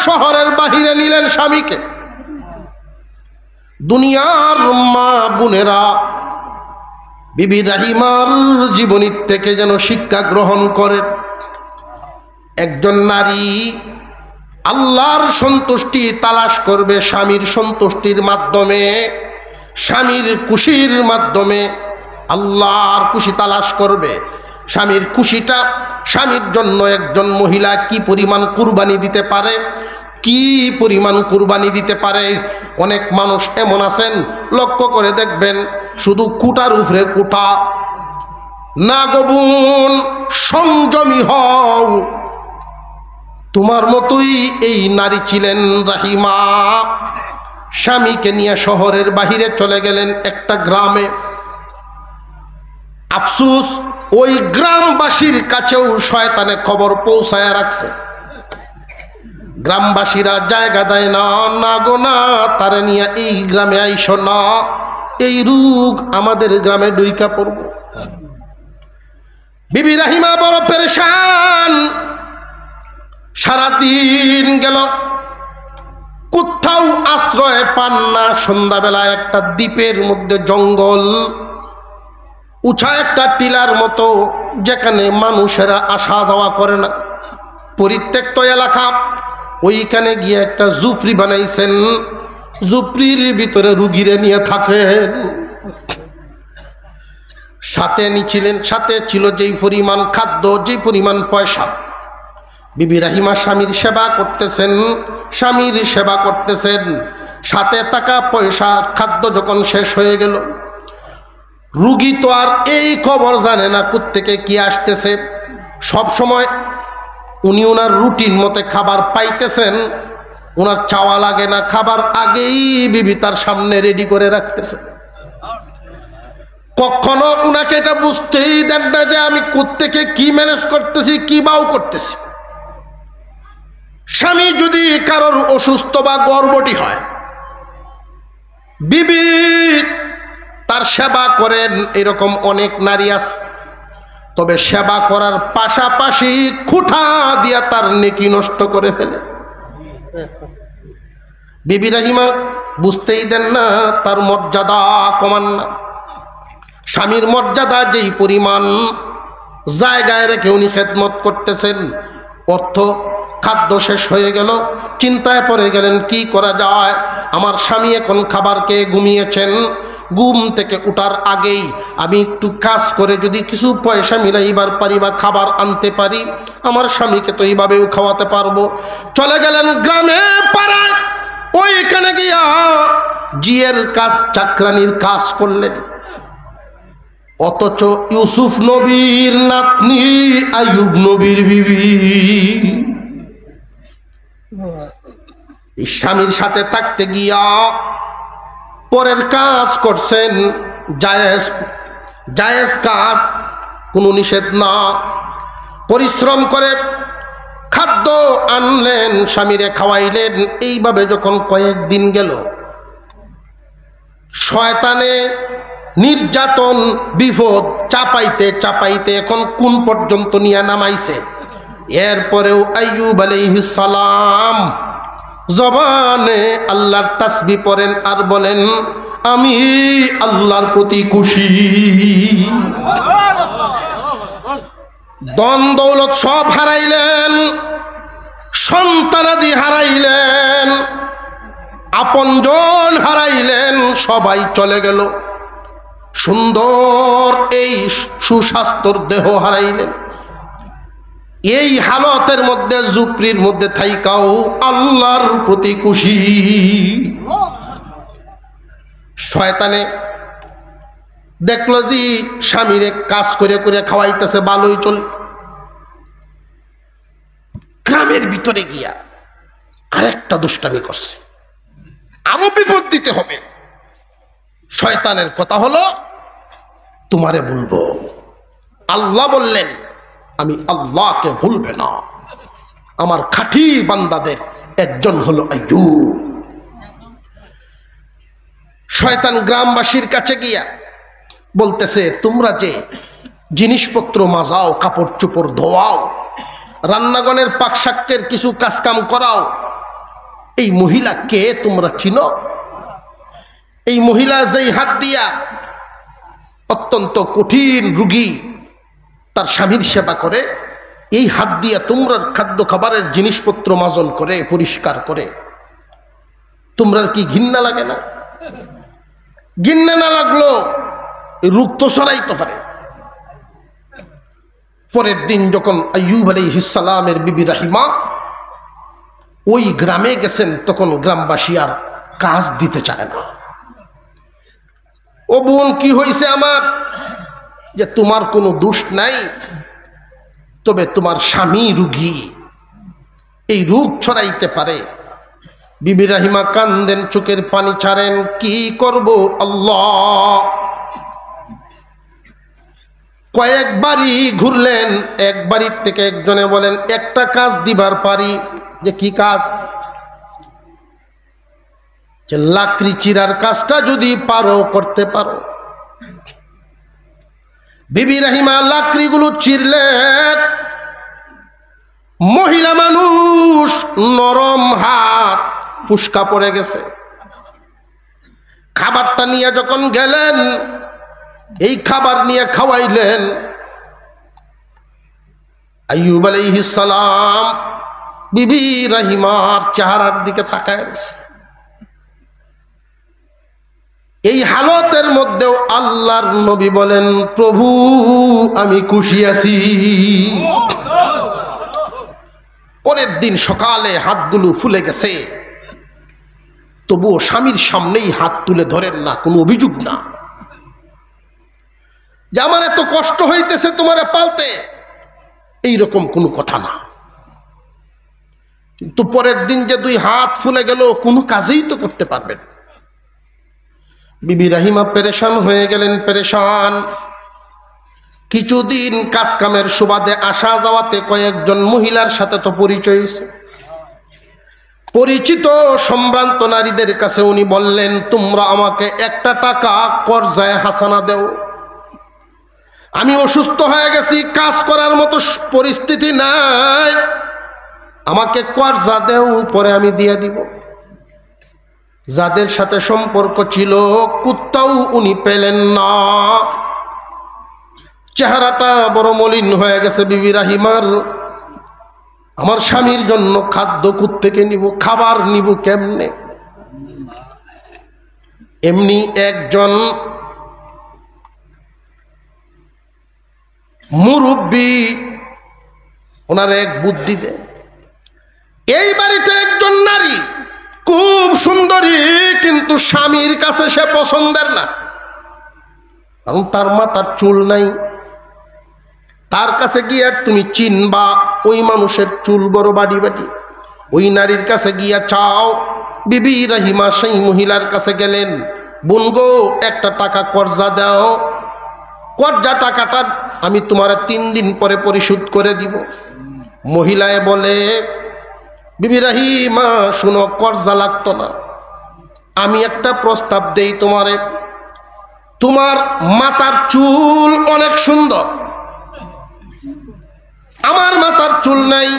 শহরের বাহিরে নিলেন স্বামীকে। দুনিয়ার মা বোনেরা বিবি রাহিমার জীবনীর থেকে যেন শিক্ষা গ্রহণ করে। একজন নারী আল্লাহর সন্তুষ্টি তালাশ করবে স্বামীর সন্তুষ্টির মাধ্যমে, স্বামীর খুশির মাধ্যমে আল্লাহর খুশি তালাশ করবে। স্বামীর খুশিটা, স্বামীর জন্য একজন মহিলা কি পরিমাণ কুরবানি দিতে পারে, কি পরিমাণ কুরবানি দিতে পারে। অনেক মানুষ এমন আছেন, লক্ষ্য করে দেখবেন, শুধু কুটার উপরে কুটা। না গো বোন, সংযমী হও। তোমার মতোই এই নারী ছিলেন রাহিমা। স্বামীকে নিয়ে শহরের বাহিরে চলে গেলেন একটা গ্রামে। আফসোস, ওই গ্রামবাসীর কাছেও শয়তানে খবর পৌঁছায়া রাখছে। গ্রামবাসীরা জায়গা দেয় না, না গো না, তারে নিয়ে এই গ্রামে আইসো না। এই রোগ আমাদের গ্রামে ডুইকা পড়ব। বিবি রাহিমা বড় পেরেশান, সারাদিন গেল, কোথাও আশ্রয় পান না। সন্ধ্যাবেলা একটা দ্বীপের মধ্যে জঙ্গল, উঁচা একটা টিলার মতো, যেখানে মানুষেরা আসা যাওয়া করে না, পরিত্যক্ত এলাকা। ওইখানে গিয়ে একটা ঝুপড়ি বানাইছেন, ঝুপড়ির ভিতরে রুগীরে নিয়ে থাকেন। সাথে ছিল যেই পরিমাণ খাদ্য, যেই পরিমাণ পয়সা। বিবি রাহিমা স্বামীর সেবা করতেছেন। সাথে টাকা পয়সা খাদ্য যখন শেষ হয়ে গেল, রুগী তো আর এই খবর জানে না কোত্থেকে কি আসতেছে। সব সময় উনি ওনার রুটিন মতে খাবার পাইতেছেন, ওনার চাওয়া লাগে না, খাবার আগেই বিবি তার সামনে রেডি করে রাখতেছে। কখনো উনাকে এটা বুঝতেই দেন না যে আমি কোত্থেকে কি ম্যানেজ করতেছি, কি বাউ করতেছি। স্বামী যদি কারোর অসুস্থ বা গর্ভবতী হয়, বিবি তার সেবা করেন, এরকম অনেক নারী আছে। তবে সেবা করার পাশাপাশি খুঁটা দিয়া তার নেকি নষ্ট করে ফেলে। বিবি রাহিমা বুঝতেই দেন না, তার মর্যাদা কমান না। স্বামীর মর্যাদা যেই পরিমাণ, জায়গায় রেখে উনি খেদমত করতেছেন। অর্থ খাদ্য শেষ হয়ে গেল, চিন্তায় পড়ে গেলেন কি করা যায়। আমার স্বামী এখন খাবার খেয়ে ঘুমিয়েছেন, ঘুম থেকে উঠার আগেই আমি একটু কাজ করে যদি কিছু পয়সা মিলাইবার পারি বা খাবার আনতে পারি, আমার স্বামীকে তো এইভাবেও খাওয়াতে পারবো। চলে গেলেন গ্রামে, পাড়ায়, ওইখানে গিয়া জিয়ের কাজ, চাকরানির কাজ করলেন। অথচ ইউসুফ নবীর নাতনি আইয়ুব নবীর বিবি স্বামীর সাথে থাকতে গিয়া পরের কাজ করছেন। জায়েজ কাজ, কোনো নিষেধ না। পরিশ্রম করে খাদ্য আনলেন, স্বামীরে খাওয়াইলেন। এইভাবে যখন কয়েকদিন গেল, শয়তানে নির্যাতন বিপদ চাপাইতে এখন কোন পর্যন্ত নিয়ে নামাইছে। এরপরেও আইয়ুব আলাইহিস সালাম জবানে আল্লাহর তাসবিহ পড়েন আর বলেন, আমি আল্লাহর প্রতি খুশি। ধন দৌলত সব হারাইলেন, সন্তানাদি হারাইলেন, আপনজন হারাইলেন, সবাই চলে গেল। সুন্দর এই সুস্বাস্থ্যর দেহ হারাইলেন। এই হালতের মধ্যে ঝুপড়ির মধ্যে থাইকাও আল্লাহর প্রতি খুশি। শয়তানে দেখলো যে স্বামীরে কাজ করে করে খাওয়াইতেছে, ভালোই চল। গ্রামের ভিতরে গিয়া আরেকটা দুষ্টামি করছে, আরো বিপদ দিতে হবে। শয়তানের কথা হলো, তোমারে বলবো। আল্লাহ বললেন, আমি আল্লাহকে ভুলবে না। আমার খাঁটি বান্দাদের একজন হলো আইয়ুব। শয়তান গ্রামবাসীর কাছে গিয়া বলতেছে, তোমরা যে জিনিসপত্র মাজাও, কাপড় চোপড় ধোয়াও, রান্নাগণের পাকশাকের কিছু কাজকাম করাও, এই মহিলা কে তোমরা চিনো? এই মহিলা যেই হাত দিয়া অত্যন্ত কঠিন রোগী তার স্বামীর সেবা করে, এই হাত দিয়া তোমরা খাদ্য খাবারের জিনিসপত্র মাজন করে পরিষ্কার করে, তোমরা কি ঘৃণা লাগে না? ঘৃণা না লাগলো রোগ তো সরাইতে পারে। পরের দিন যখন আইয়ুব আলাইহিস সালামের বিবি রাহিমা ওই গ্রামে গেছেন, তখন গ্রামবাসী আর কাজ দিতে চায় না। ও বোন, কি হয়েছে আমার? যে তোমার কোনো দোষ নাই, তবে তোমার স্বামী রোগী, এই রোগ ছড়াইতে পারে। বিবি রাহিমা কান্দেন, চোখের পানি ছাড়েন, কি করব আল্লাহ। কয়েকবারই ঘুরলেন, এক বাড়ির থেকে একজনে বলেন, একটা কাজ দিবার পারি। যে কি কাজ? যে লাকড়ি চিরার কাজটা যদি পারো করতে পারো। বিবি রাহিমা লাকড়িগুলো চিরলেন। মহিলা মানুষ, নরম হাত, ফুসকা পড়ে গেছে। খাবারটা নিয়ে যখন গেলেন, এই খাবার নিয়ে খাওয়াইলেন। আইয়ুব আলাইহিস সালাম বিবি রাহিমার চেহারার দিকে তাকায় রয়েছে। এই হালতের মধ্যেও আল্লাহর নবী বলেন, প্রভু আমি খুশি আছি। পরের দিন সকালে হাতগুলো ফুলে গেছে, তবুও স্বামীর সামনেই হাত তুলে ধরেন না, কোনো অভিযোগ না যে আমার এত কষ্ট হইতেছে তোমারে পালতে, এইরকম কোনো কথা না। কিন্তু পরের দিন যে দুই হাত ফুলে গেল, কোনো কাজেই তো করতে পারবেন। বিবি রাহিমা পেরেশান হয়ে গেলেন, পেরেশান। কিছুদিন কাজ কামের সুবাদে আসা যাওয়াতে কয়েকজন মহিলার সাথে তো পরিচয় হয়েছে। পরিচিত সম্ভ্রান্ত নারীদের কাছে উনি বললেন, তোমরা আমাকে 1 টাকা কর্জায় হাসানা দেও, আমি অসুস্থ হয়ে গেছি, কাজ করার মতো পরিস্থিতি নাই, আমাকে কর্জা দেও, পরে আমি দিয়ে দিব। যাদের সাথে সম্পর্ক ছিল কুত্তাও উনি পেলেন না। চেহারাটা বড় মলিন হয়ে গেছে বিবি রাহিমার। আমার স্বামীর জন্য খাদ্য কোত্থেকে নিব, খাবার নিব কেমনে? এমনি একজন মুরব্বী ওনার এক বুদ্ধি দেয়। এই বাড়িতে একজন নারী খুব সুন্দরী, কিন্তু স্বামীর কাছে সে পছন্দের না, কারণ তার মাথার চুল নাই। তার কাছে গিয়া তুমি চিনবা ওই মানুষের চুল বড় বাড়ি বাড়ি। ওই নারীর কাছে গিয়া চাও। বিবি রাহিমা সেই মহিলার কাছে গেলেন, বোনগো 1 টাকা কর্জা দাও, কর্জা টাকাটা আমি তোমার 3 দিন পরে পরিশোধ করে দিব। মহিলায় বলে, বিবি রাহিমা শুনো, কর্জা লাগতো না, আমি একটা প্রস্তাব দেই তোমারে। তোমার মাথার চুল অনেক সুন্দর, আমার মাথার চুল নাই,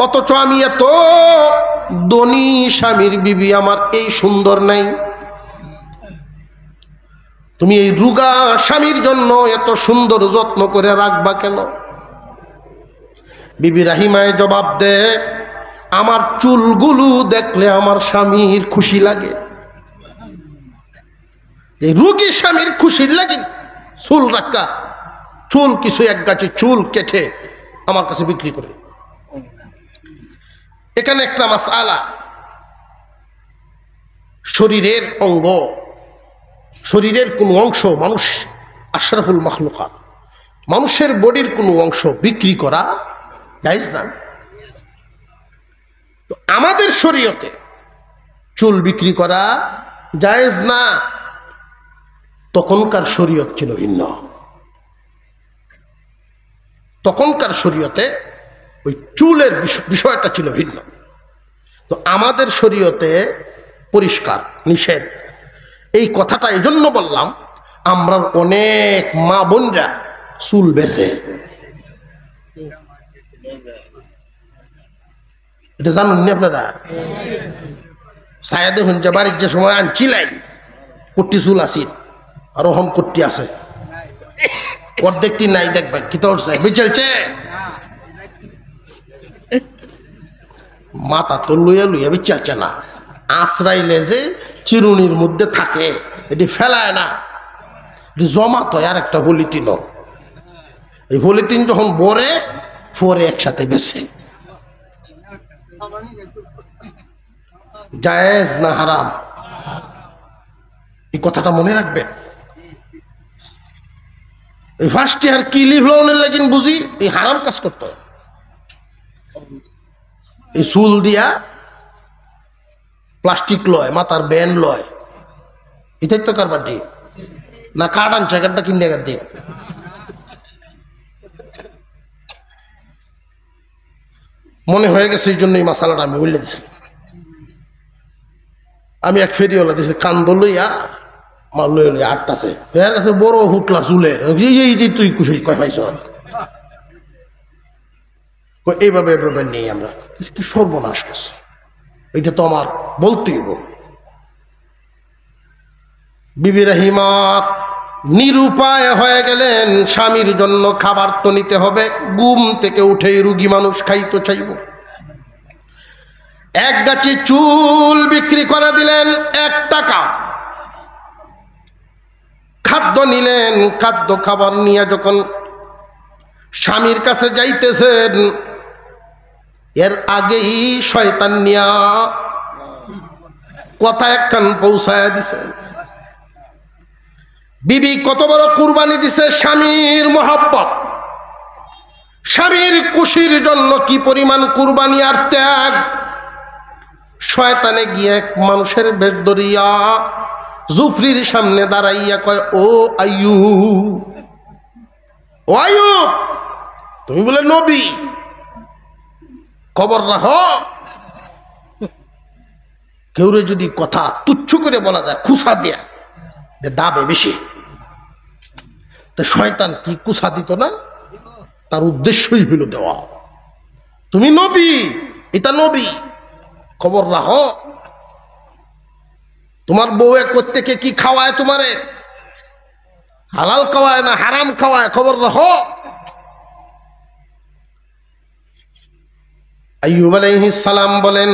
অথচ আমি এত ধনী স্বামীর বিবি, আমার এই সুন্দর নাই। তুমি এই রুগা স্বামীর জন্য এত সুন্দর যত্ন করে রাখবা কেন? বিবি রাহিমায় জবাব দেয়, আমার চুলগুলো দেখলে আমার স্বামীর খুশি লাগে। এই রুগী স্বামীর খুশির লাগে চুল রাখা। চুল কিছু এক গাছে চুল কেটে আমার কাছে বিক্রি করে। এখানে একটা মাসআলা, শরীরের অঙ্গ, শরীরের কোনো অংশ, মানুষ আশরাফুল মাখলুকাত, মানুষের বডির কোনো অংশ বিক্রি করা জায়েজ না। তো আমাদের শরীয়তে চুল বিক্রি করা জায়েজ না। তখনকার শরীয়ত ছিল ভিন্ন। তখনকার শরীয়তে ওই চুলের বিষয়টা ছিল ভিন্ন। তো আমাদের শরীয়তে পরিষ্কার নিষেধ। এই কথাটা এই জন্য বললাম, আমরা অনেক মা বোনরা চুল বেছে, এটা জানুন নি আপনারা? সায়া দেখুন যে বাড়ির যে সময় আনছিলেন কুট্টি চুল আসিল, আর ওহম কুট্টি আছে, অর্ধেকটি নাই, দেখবেন কি তোর চলছে মাথা তো লুয়ে লুয়ে বিচারছে না, আশ্রাইলে যে চিরুনির মধ্যে থাকে, এটি ফেলায় না, এটি জমা তো আর একটা পলিথিন। এই পলিথিন যখন বরে পরে একসাথে বেছে, জায়েজ না হারাম, এই কথাটা মনে রাখবেন। এই ফার্স্ট ইয়ার কি লিভ লোনের লাগিন বুঝি এই হারাম কাজ করতো। এই চুল দিয়া প্লাস্টিক লয়, মাথার ব্যান্ড লয়, এটাই তো কারবার দিয়ে না, কাঠ আনছে কাঠটা কিনে কাঠ দিয়ে। মনে হয়ে গেছে, এই জন্য এই মশালাটা আমি বললে দিচ্ছি। আমি এক ফেরিওয়ালা দিয়েছে কান্দ লইয়া আমার লইয়া লইয়া আটতাছে এর কাছে বড় হুটলা চুলের তুই কুশি কয় পাইছ এইভাবে এভাবে নেই আমরা কি সর্বনাশ করছে এটা তো আমার বলতেই বিবি রহিমা নিরুপায় হয়ে গেলেন স্বামীর জন্য খাবার তো নিতে হবে ঘুম থেকে উঠে রুগী মানুষ খাইতে চাইব এক গাছি চুল বিক্রি করে দিলেন 1 টাকা খাদ্য নিলেন খাদ্য খাবার নিয়ে যখন স্বামীর কাছে যাইতেছেন এর আগেই শয়তান নিয়া কথা একখান পৌঁছায় দিছে বিবি কত বড় কুরবানি দিছে স্বামীর মোহাব্বত স্বামীর খুশির জন্য কি পরিমাণ কুরবানি আর ত্যাগ শয়তানে গিয়ে এক মানুষের বেশ ধরিয়া জুফরির সামনে দাঁড়াইয়া কয় ও আইয়ুব তুমি বলে নবী খবর রাখো কেউরে যদি কথা তুচ্ছ করে বলা যায় খুসা দেয়া দাবে বেশি তো শয়তান কি কুসা দিত না তার উদ্দেশ্যই হইল দেওয়া তুমি নবী এটা নবী খবর রাখো তোমার বউ প্রত্যেকে কি খাওয়ায় তোমারে হালাল খাওয়ায় না হারাম খাওয়ায় খবর রাখো আইয়ুব আলাইহিস সালাম বলেন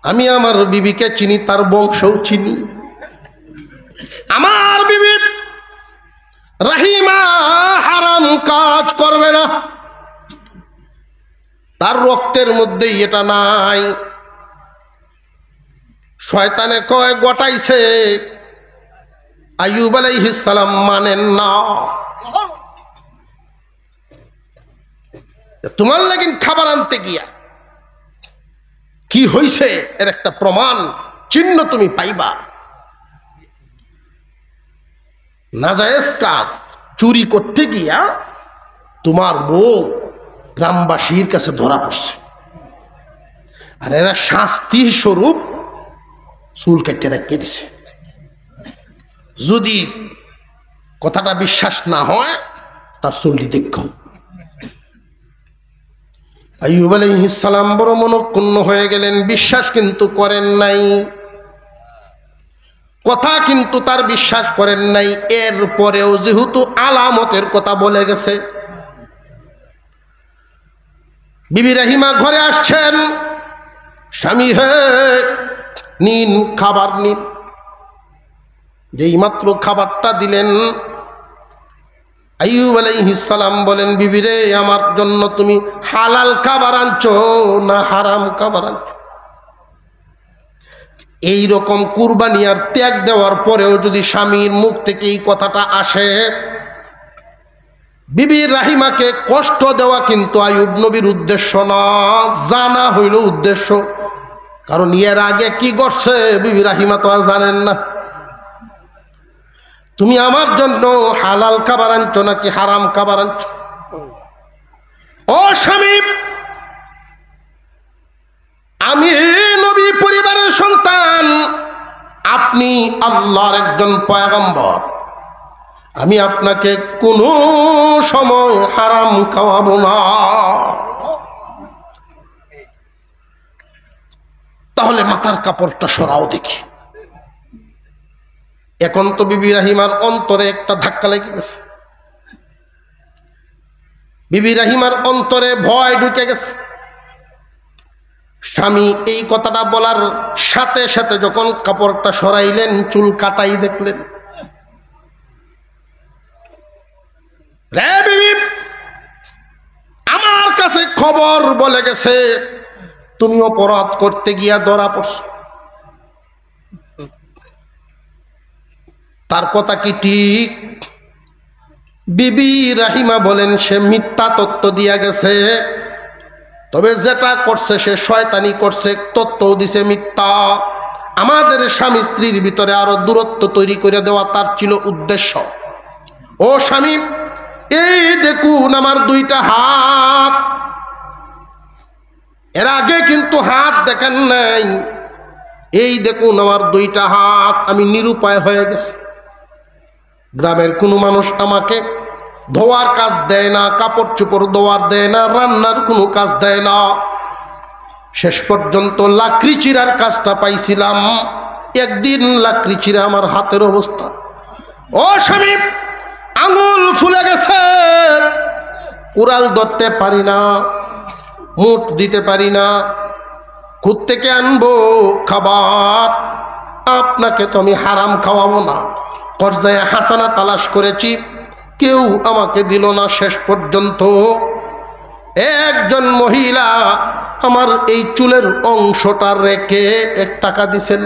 আমি আমার বিবিকে চিনি তার বংশও চিনি আমার বিবি রহিমা হারাম কাজ করবে না তার রক্তের মধ্যেই এটা নাই শয়তানে কয় গটাইছে আইয়ুব আলাইহিস সালাম মানেন না তোমার লাগিন খাবার আনতে গিয়া কি হইছে এর একটা প্রমাণ চিহ্ন তুমি পাইবা নাজায়েজ কাজ চুরি করতে গিয়া তোমার বউ গ্রামবাসীর কাছে ধরা পড়ছে আর এরা শাস্তি স্বরূপ চুল কেটে রেখে দিছে যদি কথাটা বিশ্বাস না হয় তার চুলটি দেখো আইয়ুব আলাইহিস সালাম বড় মনক্ষুণ্ণ হয়ে গেলেন বিশ্বাস কিন্তু করেন নাই কথা কিন্তু তার বিশ্বাস করেন নাই এরপরেও যেহেতু আলামতের কথা বলে গেছে বিবি রহিমা ঘরে আসছেন স্বামী হে নিন খাবার নিন যেই মাত্র খাবারটা দিলেন আইয়ুব আলাইহিস সালাম বলেন বিবি রে আমার জন্য তুমি হালাল খাবার আনছো না হারাম খাবার আনছো এই রকম কুরবানি আর ত্যাগ দেওয়ার পরেও যদি স্বামীর মুখ থেকে এই কথাটা আসে বিবি রাহিমাকে কষ্ট দেওয়া কিন্তু আইয়ুব নবীর উদ্দেশ্য না জানা হইল উদ্দেশ্য কারণ এর আগে কি করছে বিবি রাহিমা তো আর জানেন না তুমি আমার জন্য হালাল খাবার আনছো নাকি হারাম খাবার আনছো ও স্বামী আমি নবী পরিবারের সন্তান আপনি আল্লাহর একজন পয়গম্বর আমি আপনাকে কোনো সময় হারাম খাওয়াবো না তাহলে মাথার কাপড়টা সরাও দেখি এখন তো বিবি রাহিমার অন্তরে একটা ধাক্কা লেগে গেছে বিবি রাহিমার অন্তরে ভয় ঢুকে গেছে স্বামী এই কথাটা বলার সাথে সাথে যখন কাপড়টা সরাইলেন চুল কাটাই দেখলেন রে বিবি আমার কাছে খবর বলে গেছে তুমি অপরাধ করতে গিয়া ধরা পড়ছো তার কথা কি ঠিক বিবি রাহিমা বলেন সে মিথ্যা তত্ত্ব দিয়া গেছে তবে যেটা করছে সে শয়তানি করছে তত্ত্বও দিছে মিথ্যা আমাদের স্বামী স্ত্রীর ভিতরে আরো দূরত্ব তৈরি করে দেওয়া তার ছিল উদ্দেশ্য ও স্বামী এই দেখুন আমার দুইটা হাত এর আগে কিন্তু হাত দেখেন নাই এই দেখুন আমার দুইটা হাত, আমি নিরুপায় হয়ে গেছি। গ্রামের কোনো মানুষ আমাকে ধোয়ার কাজ দেয় না, কাপড় চোপড় ধোয়ার দেয় না, রান্নার কোনো কাজ দেয় না। শেষ পর্যন্ত লাকড়ি চিরার কাজটা পাইছিলাম। একদিন লাকড়ি চিরা আমার হাতের অবস্থা, ও স্বামী, আঙুল ফুলে গেছে, কুড়াল ধরতে পারি না, মুঠ দিতে পারি না। কোত্থেকে আনবো খাবার? আপনাকে তো আমি হারাম খাওয়াবো না। পর্যায়ে হাসানা তালাশ করেছি, কেউ আমাকে দিল না। শেষ পর্যন্ত একজন মহিলা আমার এই চুলের অংশটা রেখে 1 টাকা দিছেন।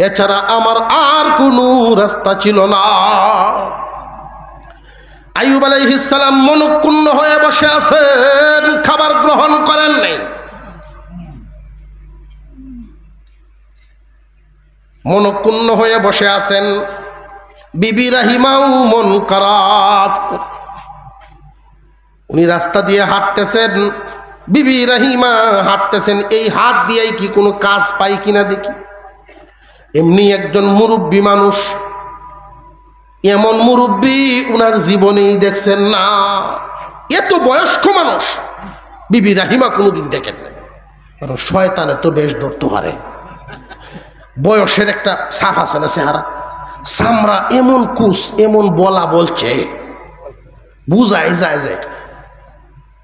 এছাড়া আমার আর কোনো রাস্তা ছিল না। আইয়ুব আলাইহিস সালাম মনক্ষুণ্ণ হয়ে বসে আছেন, খাবার গ্রহণ করেন নাই। মনক্ষুণ্ণ হয়ে বসে আছেন। বিবি রাহিমাও মন খারাপ। উনি রাস্তা দিয়ে হাঁটতেছেন, বিবি রাহিমা হাঁটতেছেন, এই হাত দিয়েই কি কোনো কাজ পাই কিনা দেখি। এমনি একজন মুরব্বী মানুষ, এমন মুরব্বী উনার জীবনেই দেখছেন না। এত বয়স্ক মানুষ বিবি রাহিমা কোনোদিন দেখেন না, কারণ শয়তানে তো বেশ ধরতে পারে। বয়সের একটা ছাপ আছে না চেহারা, চামড়া এমন কুস, এমন বলা বলছে, বুঝাই যায় যে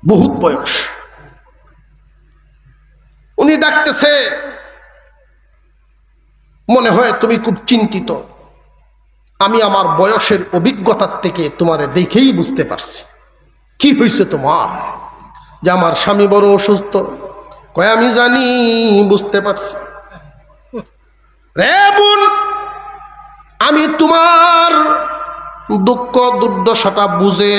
বহুত বয়স। উনি ডাকতেছে, মনে হয় তুমি খুব চিন্তিত। আমি আমার বয়সের অভিজ্ঞতার থেকে তোমারে দেখেই বুঝতে পারছি। কি হয়েছে তোমার? যে আমার স্বামী বড় অসুস্থ। কয় আমি জানি, বুঝতে পারছি। রে বোন, আমি তোমার দুঃখ দুর্দশাটা বুঝে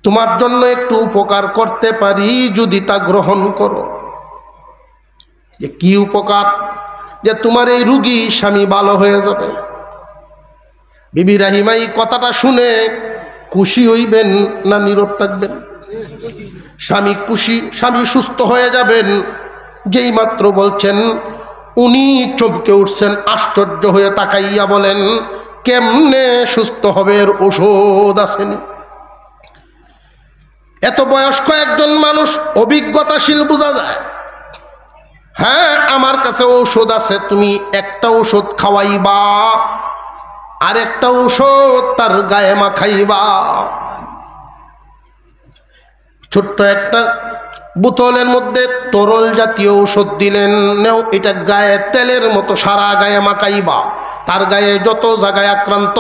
তোমার জন্য একটু উপকার করতে পারি, যদি তা গ্রহণ করো। যে কি উপকার? যে তোমার এই রুগী স্বামী ভালো হয়ে যাবে। বিবি রাহিমা এই কথাটা শুনে খুশি হইবেন না নীরব থাকবেন? স্বামী খুশি, স্বামী সুস্থ হয়ে যাবেন। যেই মাত্র বলছেন, উনি চমকে উঠছেন, আশ্চর্য হয়ে তাকাইয়া বলেন, কেমনে সুস্থ হবে? এর ওষুধ আসেনি? এত বয়স্ক একজন মানুষ, অভিজ্ঞতাশীল, বোঝা যায়। হ্যাঁ, আমার কাছে ঔষধ আছে, তুমি একটা ওষুধ খাওয়াইবা, আর একটা ওষুধ তার গায়ে মাখাইবা। ছোট্ট একটা বোতলের মধ্যে তরল জাতীয় ঔষধ দিলেন, নেও এটা গায়ে তেলের মতো সারা গায়ে মাখাইবা। তার গায়ে যত জায়গায় আক্রান্ত,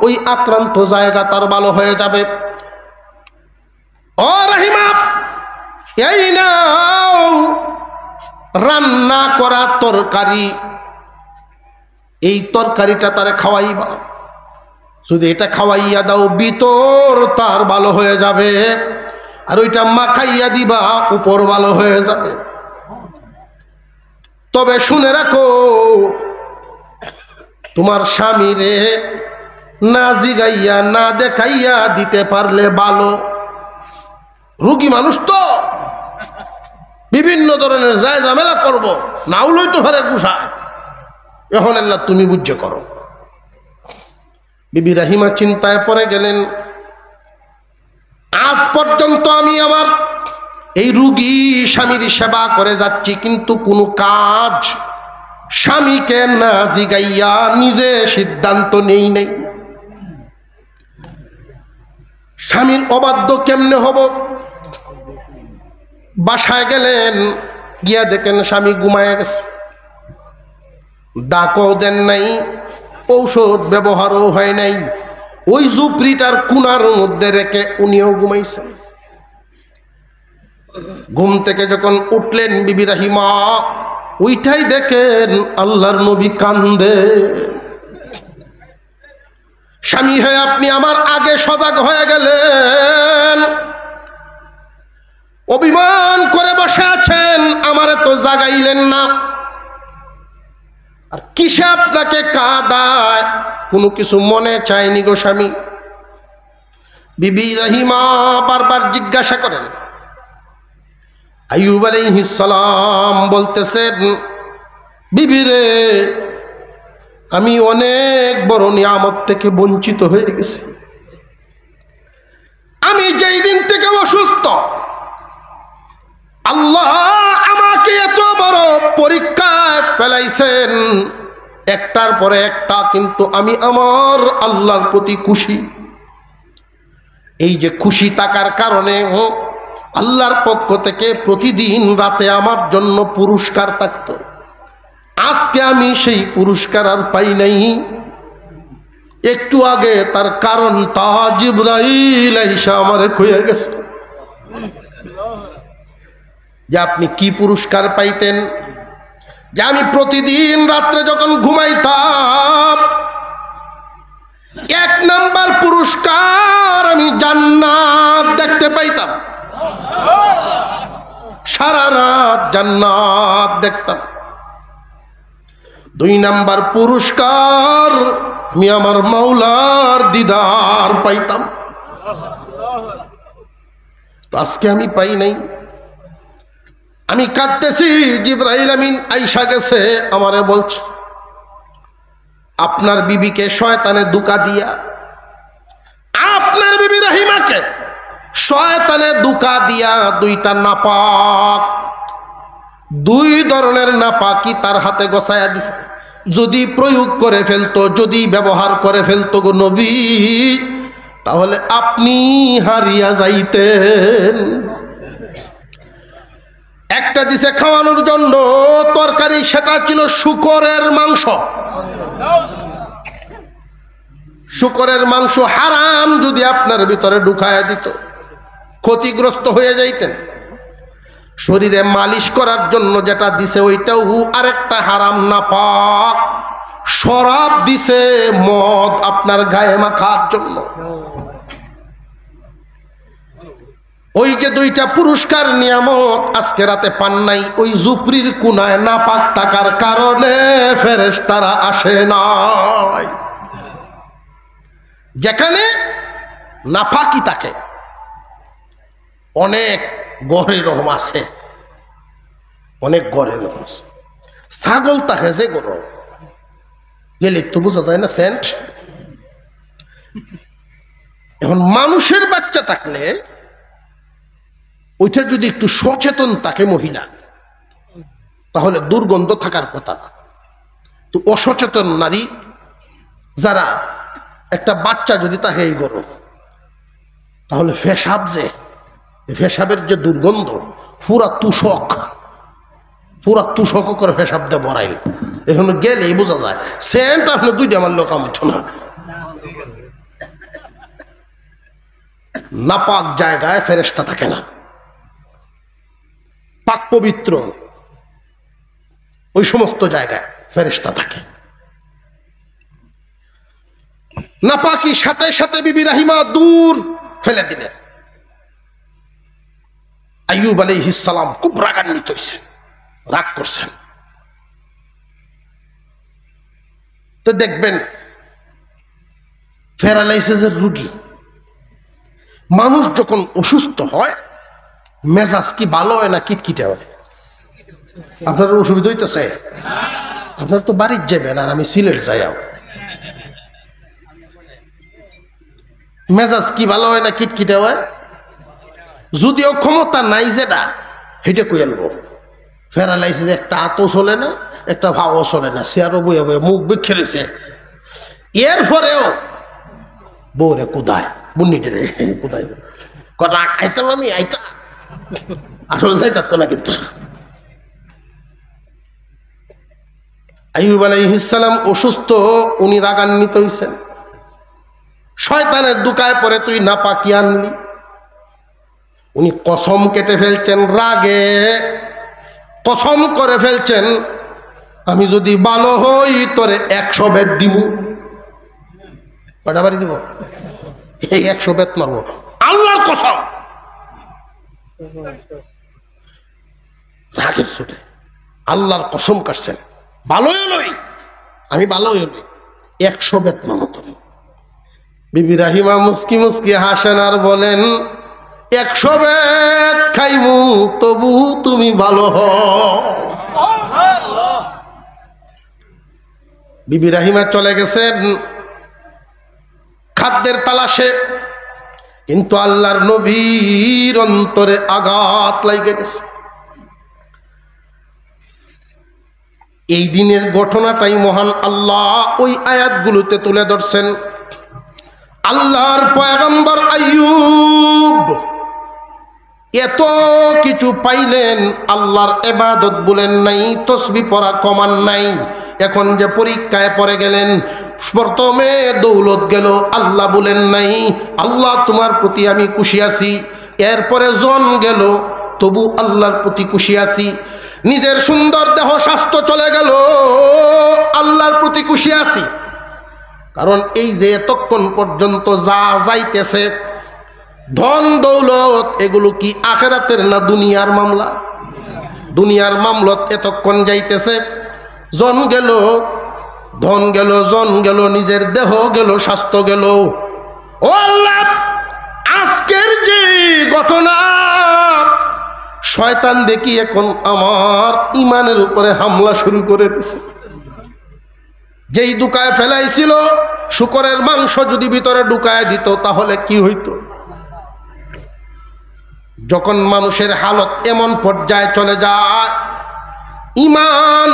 ওই আক্রান্ত জায়গা তার ভালো হয়ে যাবে। ও রাহিমা, এই নাও রান্না করা তরকারি, এই তরকারিটা তারে খাওয়াইবা। যদি এটা খাওয়াইয়া দাও, ভিতর তার ভালো হয়ে যাবে, আর ওইটা মাখাইয়া দিবা, উপর ভালো হয়ে যাবে। তবে শুনে রাখো, তোমার স্বামীরে না জিগাইয়া না দেখাইয়া দিতে পারলে ভালো। রুগী মানুষ তো, বিভিন্ন ধরনের যায় ঝামেলা করবো, নাও লইতে পারে গুছায়। এখন আল্লাহ তুমি বুঝে করো। বিবি রাহিমা চিন্তায় পড়ে গেলেন, আজ পর্যন্ত আমি আমার এই রুগী স্বামীর সেবা করে যাচ্ছি, কিন্তু কোনো কাজ স্বামীকে না জিগাইয়া নিজে সিদ্ধান্ত নেই নেই। স্বামীর অবাধ্য কেমনে হব? বাসায় গেলেন, গিয়া দেখেন স্বামী ঘুমায় গেছে। ডাকও দেন নাই, ঔষধ ব্যবহারও হয় নাই। ওই ঝুপড়িটার কোণার মধ্যে রেখে উনিও ঘুমাইছেন। ঘুম থেকে যখন উঠলেন বিবি রাহিমা, ওইটাই দেখেন আল্লাহর নবী কান্দে। স্বামী হয়ে আপনি আমার আগে সজাগ হয়ে গেলেন, অভিমান করে বসে আছেন, আমারে তো জাগাইলেন না। আর কিসে আপনাকে কাঁদায়? কোনো কিছু মনে চায়নি গো স্বামী। বিবি রাহিমা বারবার জিজ্ঞাসা করেন। আইয়ুব আলাইহিস সালাম বলতেছেন, বিবিরে, আমি অনেক বড় নিয়ামত থেকে বঞ্চিত হয়ে গেছি। আমি যেই দিন থেকে অসুস্থ, আল্লাহ আমাকে এত বড় পরীক্ষায় ফেলাইছেন, একটার পরে একটা, কিন্তু আমি আমার আল্লাহর প্রতি খুশি। এই যে খুশি থাকার কারণে আল্লাহর পক্ষ থেকে প্রতিদিন রাতে আমার জন্য পুরস্কার থাকতো। আজকে আমি সেই পুরস্কার আর পাই নাই। একটু আগে তার কারণটা জিবরাইল আইসা আমারে কইয়া গেছে যে আপনি কি পুরস্কার পাইতেন। যে আমি প্রতিদিন রাত্রে যখন ঘুমাইতাম, 1 নাম্বার পুরস্কার আমি জান্নাত দেখতে পাইতাম, সারা রাত জান্নাত দেখতাম। 2 নাম্বার পুরস্কার আমি আমার মাওলার দিদার পাইতাম। তো আজকে আমি পাই নাই, আমি কাঁদতেছি। জিবরাইল আমিন আইসা গেছে, আমারে বলছে আপনার বিবিকে শয়তানে ধোঁকা দিয়া, আপনার বিবি রহিমাকে শয়তানে ধোঁকা দিয়া 2টা নাপাক, 2 ধরনের নাপাকি তার হাতে গছায়া দিছে। যদি প্রয়োগ করে ফেলতো, যদি ব্যবহার করে ফেলতো গো নবী, তাহলে আপনি হারিয়া যাইতেন। একটা দিছে খাওয়ানোর জন্য তরকারি, সেটা ছিল শূকরের মাংস। শূকরের মাংস হারাম, যদি আপনার ভিতরে ঢুকায়া দিত ক্ষতিগ্রস্ত হয়ে যাইতেন। শরীরে মালিশ করার জন্য যেটা দিছে ওইটাও আরেকটা হারাম নাপাক। শরাব দিছে, মদ আপনার গায়ে মাখার জন্য। ওই যে 2টা পুরস্কার নিয়ামত আজকে রাতে পান নাই, ওই জুপরির কোনায় নাপাক থাকার কারণে ফেরেশতারা আসে নাই। যেখানে নাপাকি থাকে অনেক গহরে রহম আছে, অনেক গড়ে রহম আছে। ছাগল থাকে যে গরম গেলে তো বোঝা যায় না সেন্ট। এখন মানুষের বাচ্চা থাকলে ওইটা যদি একটু সচেতন থাকে মহিলা, তাহলে দুর্গন্ধ থাকার কথা না। তো অসচেতন নারী যারা, একটা বাচ্চা যদি থাকে এই গরম, তাহলে পেশাব, যে পেশাবের যে দুর্গন্ধ, পুরা তুষক করে পেশাব দিয়ে বড়াইল। এখানে গেলেই বোঝা যায় সেন্ট আপনি 2টা আমার লোক আমার না। নাপাক জায়গায় ফেরেশতা থাকে না, পাক পবিত্র ওই সমস্ত জায়গায় ফেরেশতা থাকে। নাপাকি সাথে সাথে বিবি রাহিমা দূর ফেলে দিলেন। আইয়ুব আলাইহিস সালাম খুব রাগান্বিত হয়েছেন, রাগ করছেন। তো দেখবেন প্যারালাইসিসের রোগী মানুষ যখন অসুস্থ হয়, মেজাজ কি ভালো হয় না কিটকিটে হয়? আপনার অসুবিধা হইতেছে? আপনার তো বাড়ির যাবেন আর আমি সিলেট যাই, মেজাজ কি ভালো হয় না কিটকিটে হয়? যদিও ক্ষমতা নাই যেটা, সেটা কই আনবো। প্যারালাইসিস একটা হাতও চলে না, একটা ভাবও চলে না, চেয়ারও বয়ে বয়ে মুখ বিক্ষে রয়েছে। এরপরেও বউরে কুদায়, বুন্নিটে কুদায়, কটা খাইতাম আমি আইতা, আসলে যাইতাম তো না। কিন্তু আইয়ুব আলাইহিস সালাম অসুস্থ, উনি রাগান্বিত হইছেন। শয়তানের দুকায় পরে তুই নাপাকি আনলি। উনি কসম কেটে ফেলছেন, রাগে কসম করে ফেলছেন, আমি যদি ভালো হই তোরে 100 বেত দিব। কটা বাড়ি দিব? এই 100 বেত মারবো, আল্লাহর কসম। রাগের ছুটে আল্লাহর কসম কাটছেন, ভালোই লই, আমি ভালোই লই, 100 বেত মারবো তোরে। বিবি রাহিমা মুস্কি মুস্কি হাসেন আর বলেন, 100 বেত খাইমু তবু তুমি ভালো হও। বিবি রাহিমা চলে গেছেন খাদ্যের তালাশে, কিন্তু আল্লাহর নবীর অন্তরে আঘাত লাগে গেছে। এই দিনের ঘটনাটাই মহান আল্লাহ ওই আয়াতগুলোতে তুলে ধরছেন। আল্লাহর পয়গম্বর আইয়ুব এত কিছু পাইলেন, আল্লাহর ইবাদত বলেন নাই, তসবিহ পড়া কমান নাই। এখন যে পরীক্ষায় পড়ে গেলেন, প্রথমে দৌলত গেল, আল্লাহ বলেন নাই আল্লাহ তোমার প্রতি আমি খুশি আছি। এরপরে জন গেল, তবু আল্লাহর প্রতি খুশি আছি। নিজের সুন্দর দেহ স্বাস্থ্য চলে গেল, আল্লাহর প্রতি খুশি আছি। কারণ এই যে এতক্ষণ পর্যন্ত যা যাইতেছে ধন দৌলত, এগুলো কি আখিরাতের না দুনিয়ার মামলা? দুনিয়ার মামলত এতক্ষণ যাইতেছে। জন গেল, ধন গেল, জন গেল, নিজের দেহ গেল, স্বাস্থ্য গেল। ও আল্লাহ, আজকের যে ঘটনা, শয়তান দেখি এখন আমার ইমানের উপরে হামলা শুরু করে দিছে। যেই দুকায় ফেলাইছিল, শুকরের মাংস যদি ভিতরে ঢুকায় দিত তাহলে কি হইতো? যখন মানুষের হালত এমন পর্যায়ে চলে যায়, ঈমান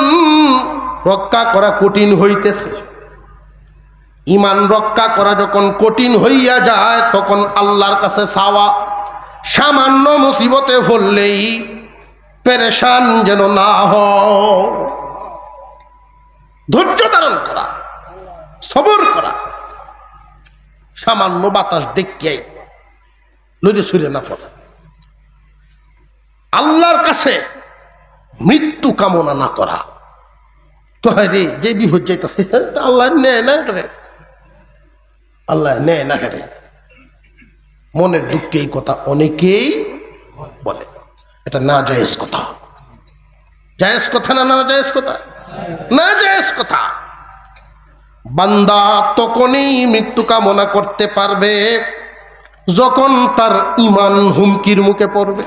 রক্ষা করা কঠিন হইতেছে। ঈমান রক্ষা করা যখন কঠিন হইয়া যায়, তখন আল্লাহর কাছে চাওয়া, সামান্য মুসিবতে পড়লেই পেরেশান যেন না হয়, ধৈর্য ধারণ করা, সবর করা, সামান্য বাতাস দেখিয়াই লড়ে ছুড়ে না পড়া, আল্লাহর কাছে মৃত্যু কামনা না করা। তো হয় রে, যে বিপদ যাইতেছে আল্লাহ নেয় না রে, আল্লাহ নেয় না রে। মনের দুঃখে এই কথা অনেকেই বলে, এটা না জায়েজ কথা। জায়েজ কথা না, না জায়েজ কথা, না জায়েজ কথা। বান্দা তখনই মৃত্যু কামনা করতে পারবে যখন তার ঈমান হুমকির মুখে পড়বে।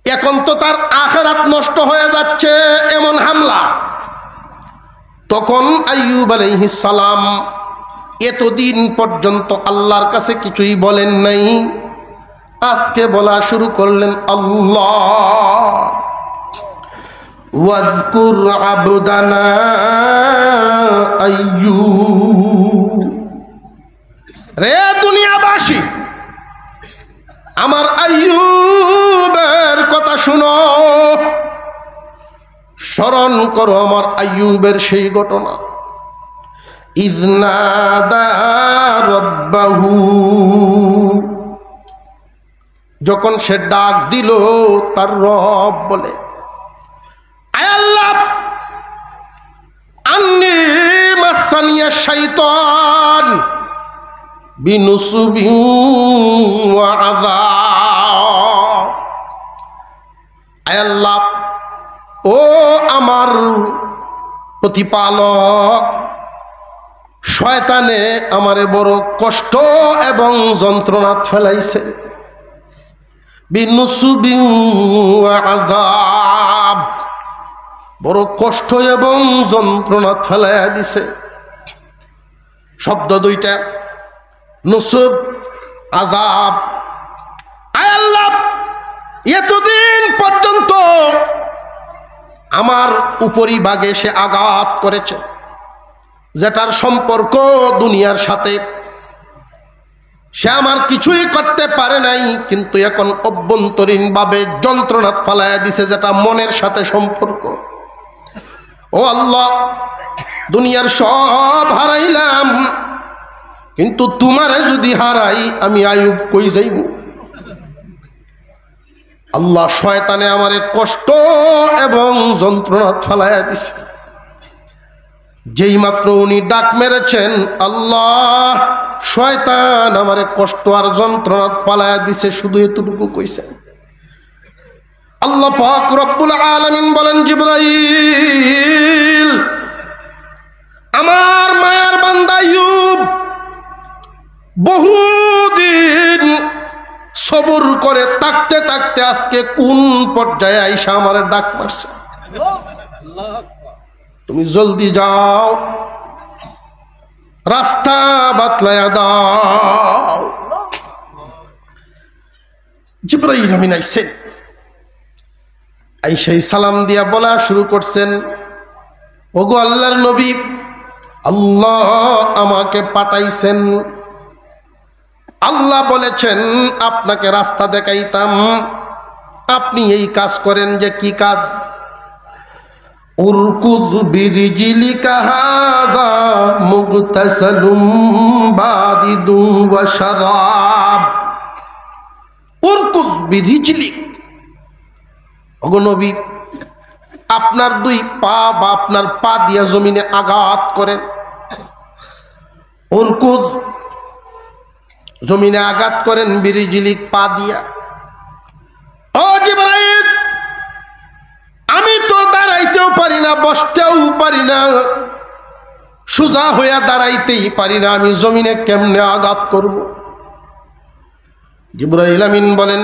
এখন তো তার আখিরাত নষ্ট হয়ে যাচ্ছে, এমন হামলা। তখন আইয়ুব আলাইহিস সালাম এতদিন পর্যন্ত আল্লাহর কাছে কিছুই বলেন নাই, আজকে বলা শুরু করলেন আল্লাহ। ওয়াজকুর আবদানা আইয়ুব। রে দুনিয়াবাসী, আমার আইয়ুবের কথা শুনো, স্মরণ করো আমার আইয়ুবের সেই ঘটনা। ইজনাদা রব্বাহু, যখন সে ডাক দিল তার রব বলে, আয় আল্লাহ, আন্নী মাসানিয়া শাইতান বিনুসুবি ওয়া আযাব। আয় আল্লাহ, ও আমার প্রতিপালক, শয়তানে আমারে বড় কষ্ট এবং যন্ত্রণা ফেলাইছে। বিনুসুবি ওয়া আযাব, বড় কষ্ট এবং যন্ত্রণা ফেলাইয়া দিছে। শব্দ দুইটা, নুসুব, আযাব। আয় আল্লাহ, এতদিন পর্যন্ত আমার উপরিভাগে সে আঘাত করেছে, যেটার সম্পর্ক দুনিয়ার সাথে, সে আমার কিছুই করতে পারে নাই, কিন্তু এখন অভ্যন্তরীণভাবে যন্ত্রণা ফেলাইয়া দিছে, যেটা মনের সাথে সম্পর্ক। ও আল্লাহ, দুনিয়ার সব হারাইলাম, কিন্তু তোমারে যদি হারাই আমি আইয়ুব কই যাইব? আল্লাহ, শয়তানে আমারে কষ্ট এবং যন্ত্রণা ফেলাইয়া দিছে। যেই মাত্র উনি ডাক মেরেছেন, আল্লাহ, শয়তান আমারে কষ্ট আর যন্ত্রণা পালায়া দিছে, শুধু এতটুকু কইছেন। আল্লাহ পাক রব্বুল আলামিন বলেন, জিবরাইল, আমার মায়ার বান্দা আইয়ুব বহুদিন সবর করে থাকতে থাকতে আজকে কোন পর্যায়ে আইসা আমার ডাক মারছে। তুমি জলদি যাও, রাস্তা বাতলায়া দাও। জিবরাইল আমিন আইছেন, আইসাই সালাম দিয়া বলা শুরু করছেন, ওগো আল্লাহর নবী, আল্লাহ আমাকে পাঠাইছেন, আল্লাহ বলেছেন আপনাকে রাস্তা দেখাইতাম, আপনি এই কাজ করেন। যে কি কাজ? উরকুদ বিরিজিলিকা হাযা মুগতাসালুম বারিদুম ওয়া শারাব। উরকুদ বিরিজিলিক, ওগো নবী, আপনার দুই পা বা আপনার পা দিয়া জমিনে আঘাত করে। উরকুদ, জমিনে আঘাত করেন, বিরিজিলিক, পা দিয়া। ও জিবরাইল, আমি তো দাঁড়াইতেও পারি না, বসতেও পারি না, সোজা হইয়া দাঁড়াইতেই পারি না, আমি জমিনে কেমনে আঘাত করব? জিবরাইল আমিন বলেন,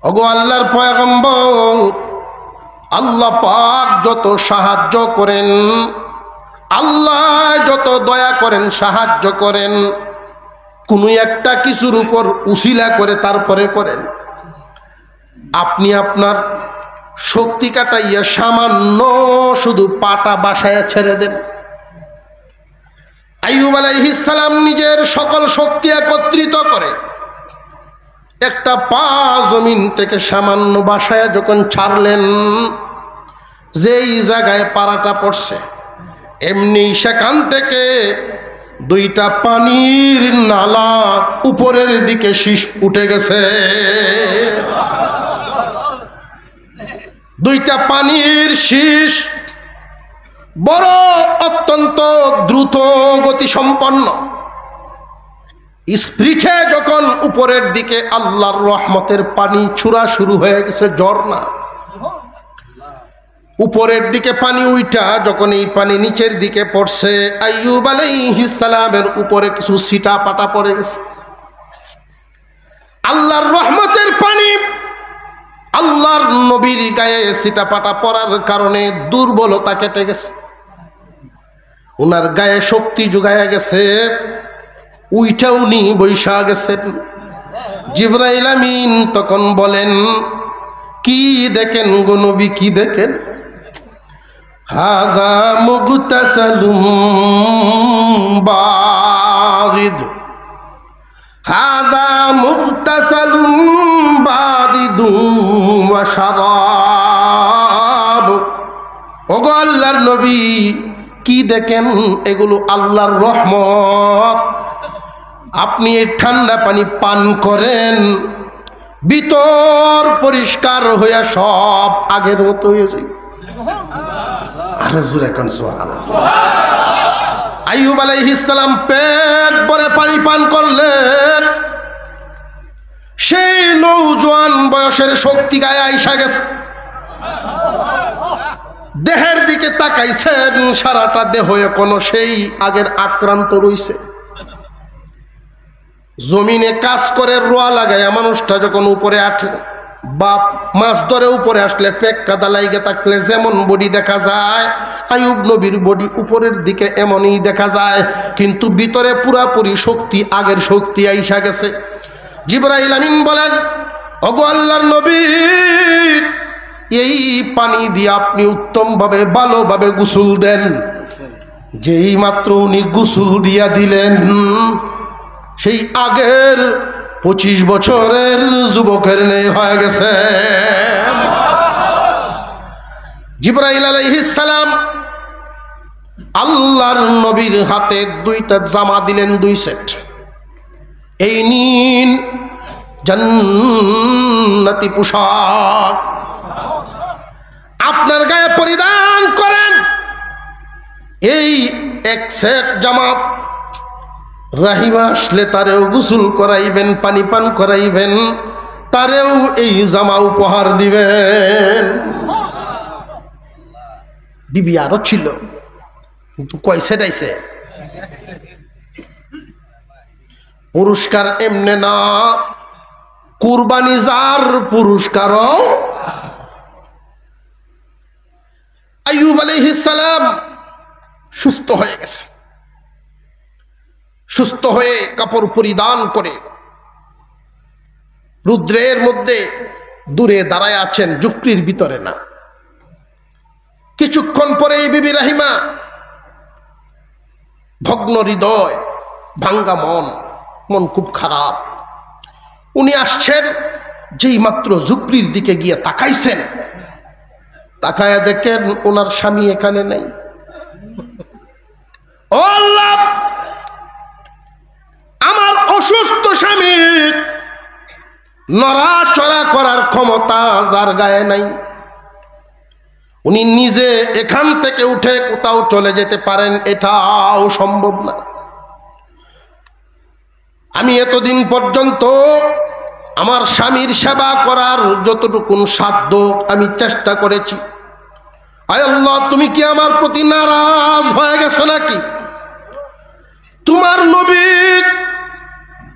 ওগো আল্লাহর পয়গম্বর, আল্লাহ পাক যত সাহায্য করেন, আল্লাহ যত দয়া করেন, সাহায্য করেন, কোনো একটা কিছুর উপর উসিলা করে তারপরে করেন। আপনি আপনার শক্তি কাটাইয়া সামান্য শুধু পাটা বাসায় ছেড়ে দেন। আইয়ুব আলাইহিস সালাম নিজের সকল শক্তি একত্রিত করে একটা পা জমিন থেকে সামান্য বাসায় যখন ছাড়লেন, যেই জায়গায় পাড়াটা পড়ছে এমনি সেখান থেকে দুইটা পানির নালা উপরের দিকে শীষ উঠে গেছে। দুইটা পানির শীষ বড় অত্যন্ত দ্রুত গতি সম্পন্ন স্পিডে যখন উপরের দিকে আল্লাহর রহমতের পানি ছুড়া শুরু হয়ে গেছে, ঝর্ণা। উপরের দিকে পানি উইঠা যখন এই পানি নিচের দিকে পড়ছে, আইয়ুব আলাইহিস সালামের উপরে কিছু ছিটা পাটা পড়ে গেছে। আল্লাহর রহমতের পানি আল্লাহর নবীর গায়ে ছিটা পাটা পড়ার কারণে দুর্বলতা কেটে গেছে, উনার গায়ে শক্তি যোগায়া গেছে, উইঠা উনি বৈশা গেছেন। জিবরাইল আমিন তখন বলেন, কি দেখেন গো নবী, কি দেখেন? হাযা মুগতাসালুম বারিদ, হাযা মুগতাসালুম বারিদুম ওয়া শারাব। ওগো আল্লাহর নবী, কি দেখেন? এগুলো আল্লাহর রহমত। আপনি এই ঠান্ডা পানি পান করেন, ভিতর পরিষ্কার হইয়া সব আগের মতো হয়েছে। আইয়ুব আলাইহিস সালাম পেট ভরে পানি পান করলেন, সেই নৌজওয়ান বয়সের শক্তি গায়ে আইসা গেছে। দেহের দিকে তাকাইছেন, সারাটা দেহ এখনো সেই আগের আক্রান্ত রইছে। জমিনে কাজ করে রোয়া লাগায় মানুষটা যখন উপরে আঠে, বাপ মাছ ধরে উপরে আসলে পেক কাদা লাইগে থাকলে যেমন বডি দেখা যায়, আইয়ুব নবীর বডি উপরের দিকে এমনই দেখা যায়, কিন্তু ভিতরে পুরাপুরি শক্তি, আগের শক্তি আইসা গেছে। জিবরাইল আমিন বলেন, ওগো আল্লাহর নবী, এই পানি দিয়ে আপনি উত্তমভাবে ভালোভাবে গোসল দেন। যেই মাত্র উনি গোসল দিয়া দিলেন, সেই আগের 25 বছরের যুবকের নেই হয়ে গেছে। জিবরাইল আলাইহিস সালাম আল্লাহর নবীর হাতে দুইটা জামা দিলেন, 2 সেট। এই নিন জান্নাতি পোশাক, আপনার গায়ে পরিধান করেন। এই 1 সেট জামা রাহিমা আসলে তারেও গোসল করাইবেন, পানি পান করাইবেন, তারেও এই জামা উপহার দিবেন। বিবি আরো ছিল, কিন্তু কয় সেট আইছে? পুরস্কার এমনে না, কুরবানি যার পুরস্কারও। আইয়ুব আলাইহিস সালাম সুস্থ হয়ে গেছে। সুস্থ হয়ে কাপড় পরিধান করে রুদ্রের মধ্যে দূরে দাঁড়ায় আছেন, ঝুপড়ির ভিতরে না। কিছুক্ষণ পরে বিবি রাহিমা ভগ্ন হৃদয়, ভাঙ্গা মন খুব খারাপ। উনি আসছেন, যেই মাত্র ঝুপড়ির দিকে গিয়ে তাকাইছেন, তাকায়া দেখেন ওনার স্বামী এখানে নেই। ও আল্লাহ, আমার অসুস্থ স্বামীর নড়াচড়া করার ক্ষমতা যার গায়ে নাই, উনি নিজে এখান থেকে উঠে কোথাও চলে যেতে পারেন, এটাও সম্ভব না। আমি এতদিন পর্যন্ত আমার স্বামীর সেবা করার যতটুকু সাধ্য আমি চেষ্টা করেছি। আয় আল্লাহ, তুমি কি আমার প্রতি নারাজ হয়ে গেছো নাকি? তোমার নবী,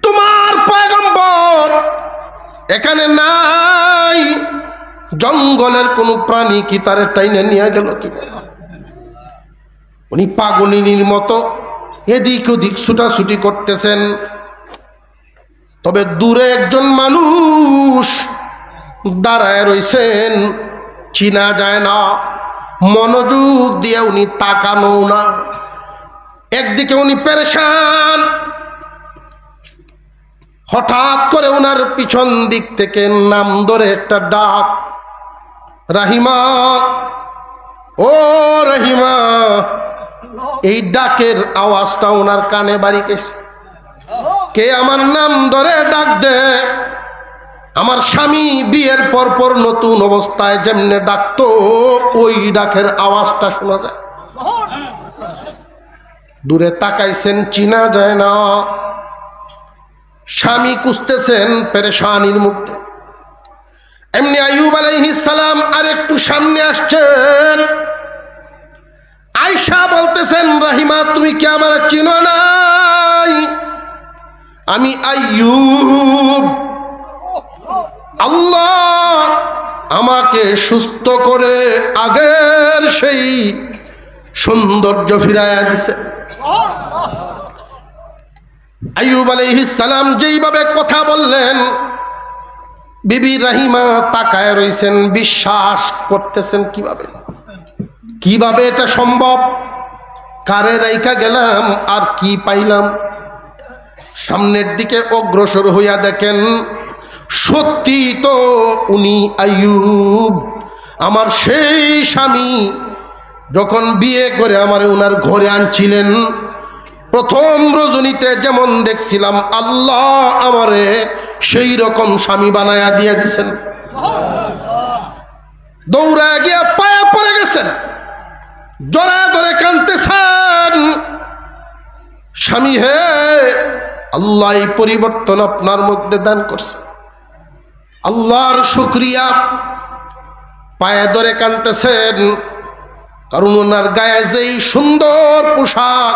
তোমার পয়গম্বর এখানে নাই, জঙ্গলের কোন প্রাণী কি তার টাইনে নিয়ে গেল কিনা? উনি পাগলিনীর মতো এদিক ওদিক ছুটাছুটি করতেছেন। তবে দূরে একজন মানুষ দাঁড়ায় রইছেন, চিনা যায় না, মনোযোগ দিয়ে উনি তাকানো না। একদিকে উনি পেরেশান, হঠাৎ করে ওনার পিছন দিক থেকে নাম ধরে একটা ডাক, রাহিমা, ও রাহিমা। এই ডাকের আওয়াজটা ওনার কানে বাড়ি গেছে। কে আমার নাম ধরে ডাক দে? আমার স্বামী বিয়ের পরপর নতুন অবস্থায় যেমনে ডাকতো, ওই ডাকের আওয়াজটা শোনা যায়। দূরে তাকাইছেন, চিনা যায় না। স্বামী কুঁচতেছেন পেরেশানির মধ্যে। এমনি আইয়ুব আলাইহিস সালাম আর একটু সামনে আসছেন। আয়েশা বলতেছেন, রাহিমা, তুমি কি আমার চিনো নাই? আমি আইয়ুব। আল্লাহ আমাকে সুস্থ করে আগের সেই সৌন্দর্য ফিরাইয়া দিছে। আইয়ুব আলাইহিস সালাম যেইভাবে কথা বললেন, বিবি রাহিমা তাকায় রইছেন, বিশ্বাস করতেছেন কিভাবে এটা সম্ভব? কারে রাইখা গেলাম আর কি পাইলাম? সামনের দিকে অগ্রসর হইয়া দেখেন, সত্যি তো উনি আইয়ুব, আমার সেই স্বামী। যখন বিয়ে করে আমার উনার ঘরে আনছিলেন, প্রথম রজনীতে যেমন দেখছিলাম, আল্লাহ আমারে সেই রকম স্বামী বানায়া দিয়ে দিছেন। দৌড়ায় গিয়া পায়া পড়ে গেছেন, জড়ায় ধরে কাঁদতেছেন, স্বামী হে, আল্লাহ এই পরিবর্তন আপনার মধ্যে দান করছে, আল্লাহর শুকরিয়া। পায়ে ধরে কাঁদতেছেন, কারণ ওনার গায়ে যেই সুন্দর পোশাক,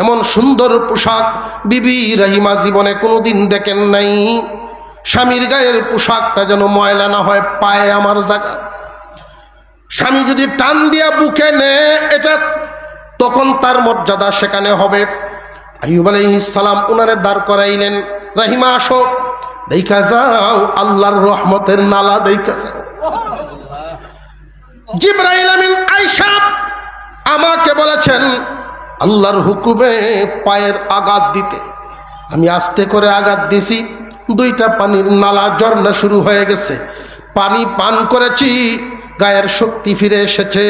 এমন সুন্দর পোশাক বিবি রাহিমা জীবনে কোনোদিন দেখেন নাই। স্বামীর গায়ের পোশাকটা যেন ময়লা না হয়, পায়ে আমার জায়গা। স্বামী যদি টান দিয়া বুকে নেয়, এটা তখন তার মর্যাদা সেখানে হবে। আইয়ুব আলাইহিস সালাম উনারে দাঁড় করাইলেন, রাহিমা আসো, দেখা যাও আল্লাহর রহমতের নালা, দেখা যাও। জিবরাইল আমিন আয়েশা আমাকে বলেছেন আল্লাহর হুকুমে পায়ের আঘাত দিতে। আমি আস্তে করে আঘাত দিছি, দুইটা পানির নালা, ঝর্ণা শুরু হয়ে গেছে। পানি পান করেছি, গায়ের শক্তি ফিরে এসেছে,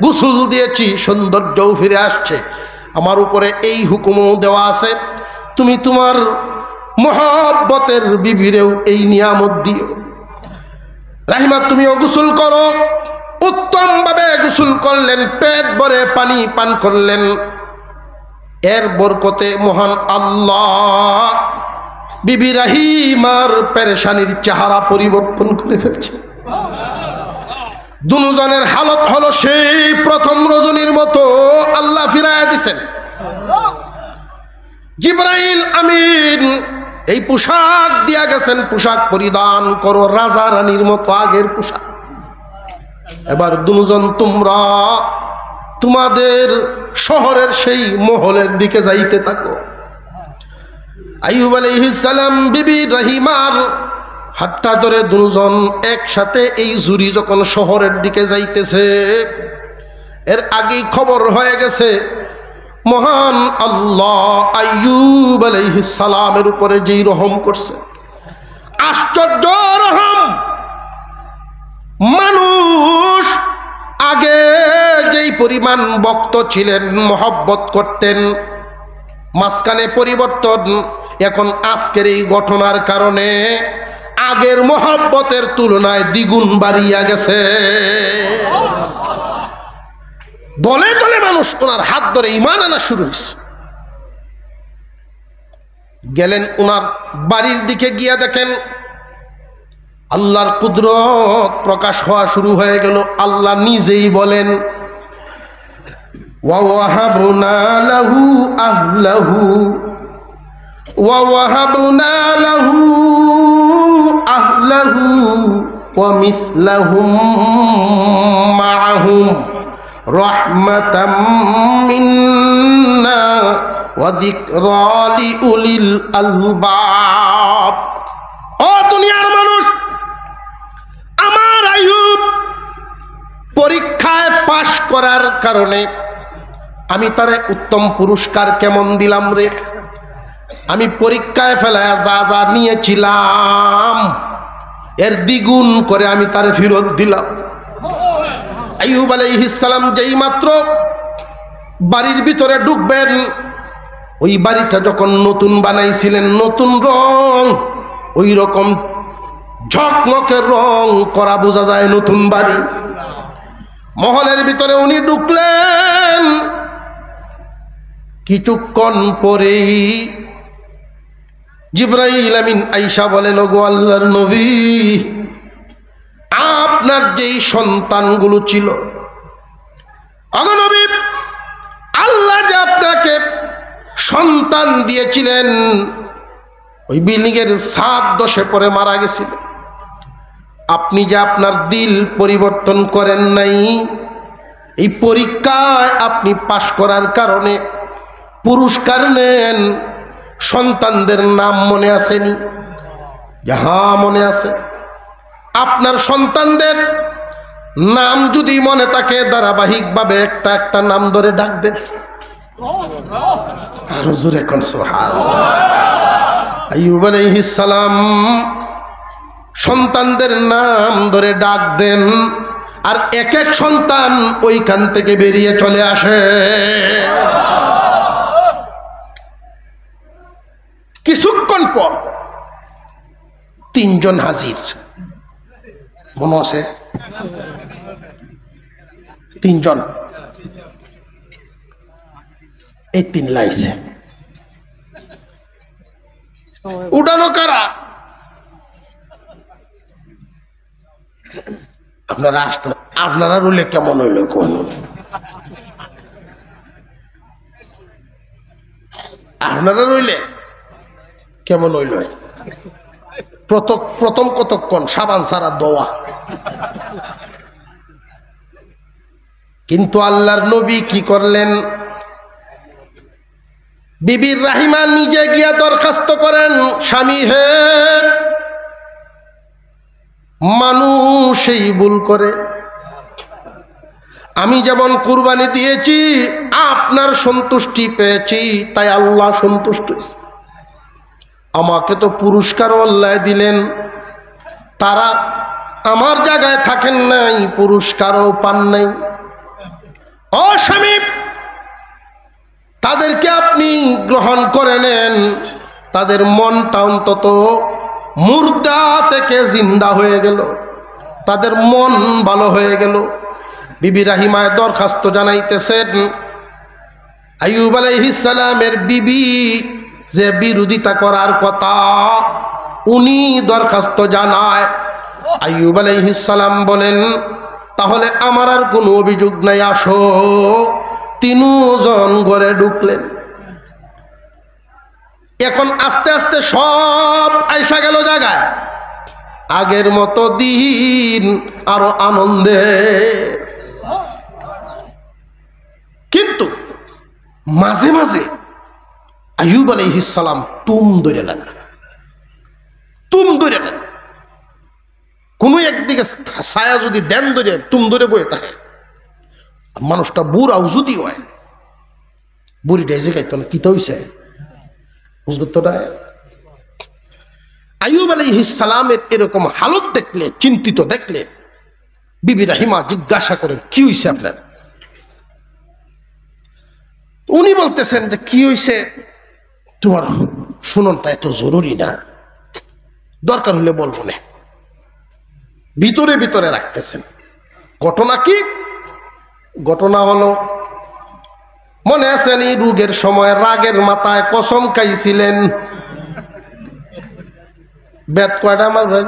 গোসল দিয়েছি, সৌন্দর্যও ফিরে আসছে। আমার উপরে এই হুকুমও দেওয়া আছে, তুমি তোমার মহব্বতের বিবিরেও এই নিয়ামত দিও। রাহিমা, তুমিও গোসল করো। উত্তম ভাবে গোসল করলেন, পেট ভরে পানি পান করলেন। এর বরকতে মহান আল্লাহ বিবি রাহিমার পেরেশানির চেহারা পরিবর্তন করে ফেলছে। দুজনের হালত হলো সেই প্রথম রজনীর মতো, আল্লাহ ফিরাইয়া দিচ্ছেন। জিবরাইল আমিন এই পোশাক দিয়া গেছেন, পোশাক পরিধান করো, রাজা রানীর মতো আগের পোশাক। এবার দুজন তোমরা তোমাদের শহরের সেই মহলের দিকে যাইতে থাকো। আইয়ুব আলাইহিস সালাম বিবি রহিমার হাতটা ধরে দুজন একসাথে এই জুরি যখন শহরের দিকে যাইতেছে, এর আগেই খবর হয়ে গেছে মহান আল্লাহ আইয়ুব আলাইহিস সালামের উপরে যেই রহম করছে, আশ্চর্য রহম। মানুষ আগে যেই পরিমাণ ভক্ত ছিলেন, মহব্বত করতেন, মাঝখানে পরিবর্তন। এখন আজকের এই ঘটনার কারণে আগের মহব্বতের তুলনায় দ্বিগুণ বাড়িয়া গেছে। দলে দলে মানুষ ওনার হাত ধরে ঈমান আনা শুরু হয়েছে। গেলেন ওনার বাড়ির দিকে গিয়া দেখেন আল্লাহর কুদরত প্রকাশ হওয়া শুরু হয়ে গেল। আল্লাহ নিজেই বলেন ওয়াহাবনা লাহু আহলাহু ওয়াহাবনা লাহু আহলাহু ওয়া মিসলাহুম মাআহুম রাহমাতাম মিন্না ওয়া যিকরা লিউলিল আলবাব। ও দুনিয়ার মানুষ, আমার আইয়ুব পরীক্ষায় পাশ করার কারণে আমি তারে উত্তম পুরস্কার কেমন দিলাম রে। আমি পরীক্ষায় ফেলায় যা যা নিয়েছিলাম এর দ্বিগুণ করে আমি তারে ফেরত দিলাম। আইয়ুব আলাইহিস সালাম যেই মাত্র বাড়ির ভিতরে ঢুকবেন, ওই বাড়িটা যখন নতুন বানাইছিলেন, নতুন রং, ওই রকম ঝকমকে রং করা বোঝা যায় নতুন বাড়ি। মহলের ভিতরে উনি ঢুকলেন, কিছুক্ষণ পরেই জিবরাইল আমিন আয়েশা বলেন, ওগো আল্লাহর নবী, আপনার যেই সন্তানগুলো ছিল, ওগো নবী, আল্লাহ যে আপনাকে সন্তান দিয়েছিলেন, ওই বিল্ডিং এর ছাদ দশে পরে মারা গেছিল। আপনি যে আপনার দিল পরিবর্তন করেন নাই, এই পরীক্ষায় আপনি পাশ করার কারণে পুরস্কার নেন। সন্তানদের নাম মনে আসেনি? হ্যাঁ, মনে আছে। আপনার সন্তানদের নাম যদি মনে থাকে, ধারাবাহিকভাবে একটা একটা নাম ধরে ডাক দেন। আরো জোরে কোন সুবহানাল্লাহ। আইয়ুব আলাইহিস সালাম সন্তানদের নাম ধরে ডাক দেন, আর এক এক সন্তান ওইখান থেকে বেরিয়ে চলে আসে। কিছুক্ষণ পর তিনজন হাজির। মনে আছে? তিনজন, এই তিন লাইছে। উঠানো কারা? আপনারা আসতে, আপনারা রুলে কেমন হইল কোন? আপনারা রইলে কেমন হইল? প্রথম কতক্ষণ সাবান সারা দোয়া। কিন্তু আল্লাহর নবী কি করলেন? বিবি রাহিমা নিজে গিয়া দরখাস্ত করেন, স্বামী হে, মানুষ এই ভুল করে। আমি যেমন কুরবানি দিয়েছি, আপনার সন্তুষ্টি পেয়েছি, তাই আল্লাহ সন্তুষ্ট হয়েছে। আমাকে তো পুরস্কার আল্লাহ দিলেন, তারা আমার জায়গায় থাকেন নাই, পুরস্কারও পান নাই। ও স্বামী, তাদেরকে আপনি গ্রহণ করে নেন, তাদের মনটা অন্তত মুর্দা থেকে জিন্দা হয়ে গেল, তাদের মন ভালো হয়ে গেল। বিবি রাহিমায় দরখাস্ত জানাইতেছেন, আইয়ুব আলাইহিস সালামের বিবি যে বিরোধিতা করার কথা, উনি দরখাস্ত জানায়। আইয়ুব আলাইহিস সালাম বলেন, তাহলে আমার আর কোনো অভিযোগ নাই, আসো। তিনজন ঘরে ঢুকলেন। এখন আস্তে আস্তে সব আইসা গেল জায়গায়। আগের মতো দিন আরো আনন্দে। কিন্তু মাঝে মাঝে আইয়ুব আলাইহিস সালাম তুম ধরে নেন, তুম ধরে নেন। কোন একদিকে ছায়া যদি দেন ধরে তুম ধরে বয়ে থাকে, মানুষটা বুড়াও যদি হয়, বুড়িটা এসে গাইতো না কিতা হইছে বুঝগতটা। আইয়ুব আলাইহিস সালামের এরকম হালত দেখলে, চিন্তিত দেখলে বিবি রাহিমা জিজ্ঞাসা করেন কি হইছে আপনার? উনি বলতেছেন যে কি হইছে, তোমার শুননটা এত জরুরি না, দরকার হলে বলবো না, ভিতরে ভিতরে রাখতেছেন। ঘটনা কি? ঘটনা হলো, মনে আছেন এই রোগের সময় রাগের মাথায় কসম খাইছিলেন, বেদ কয়টা মারবেন?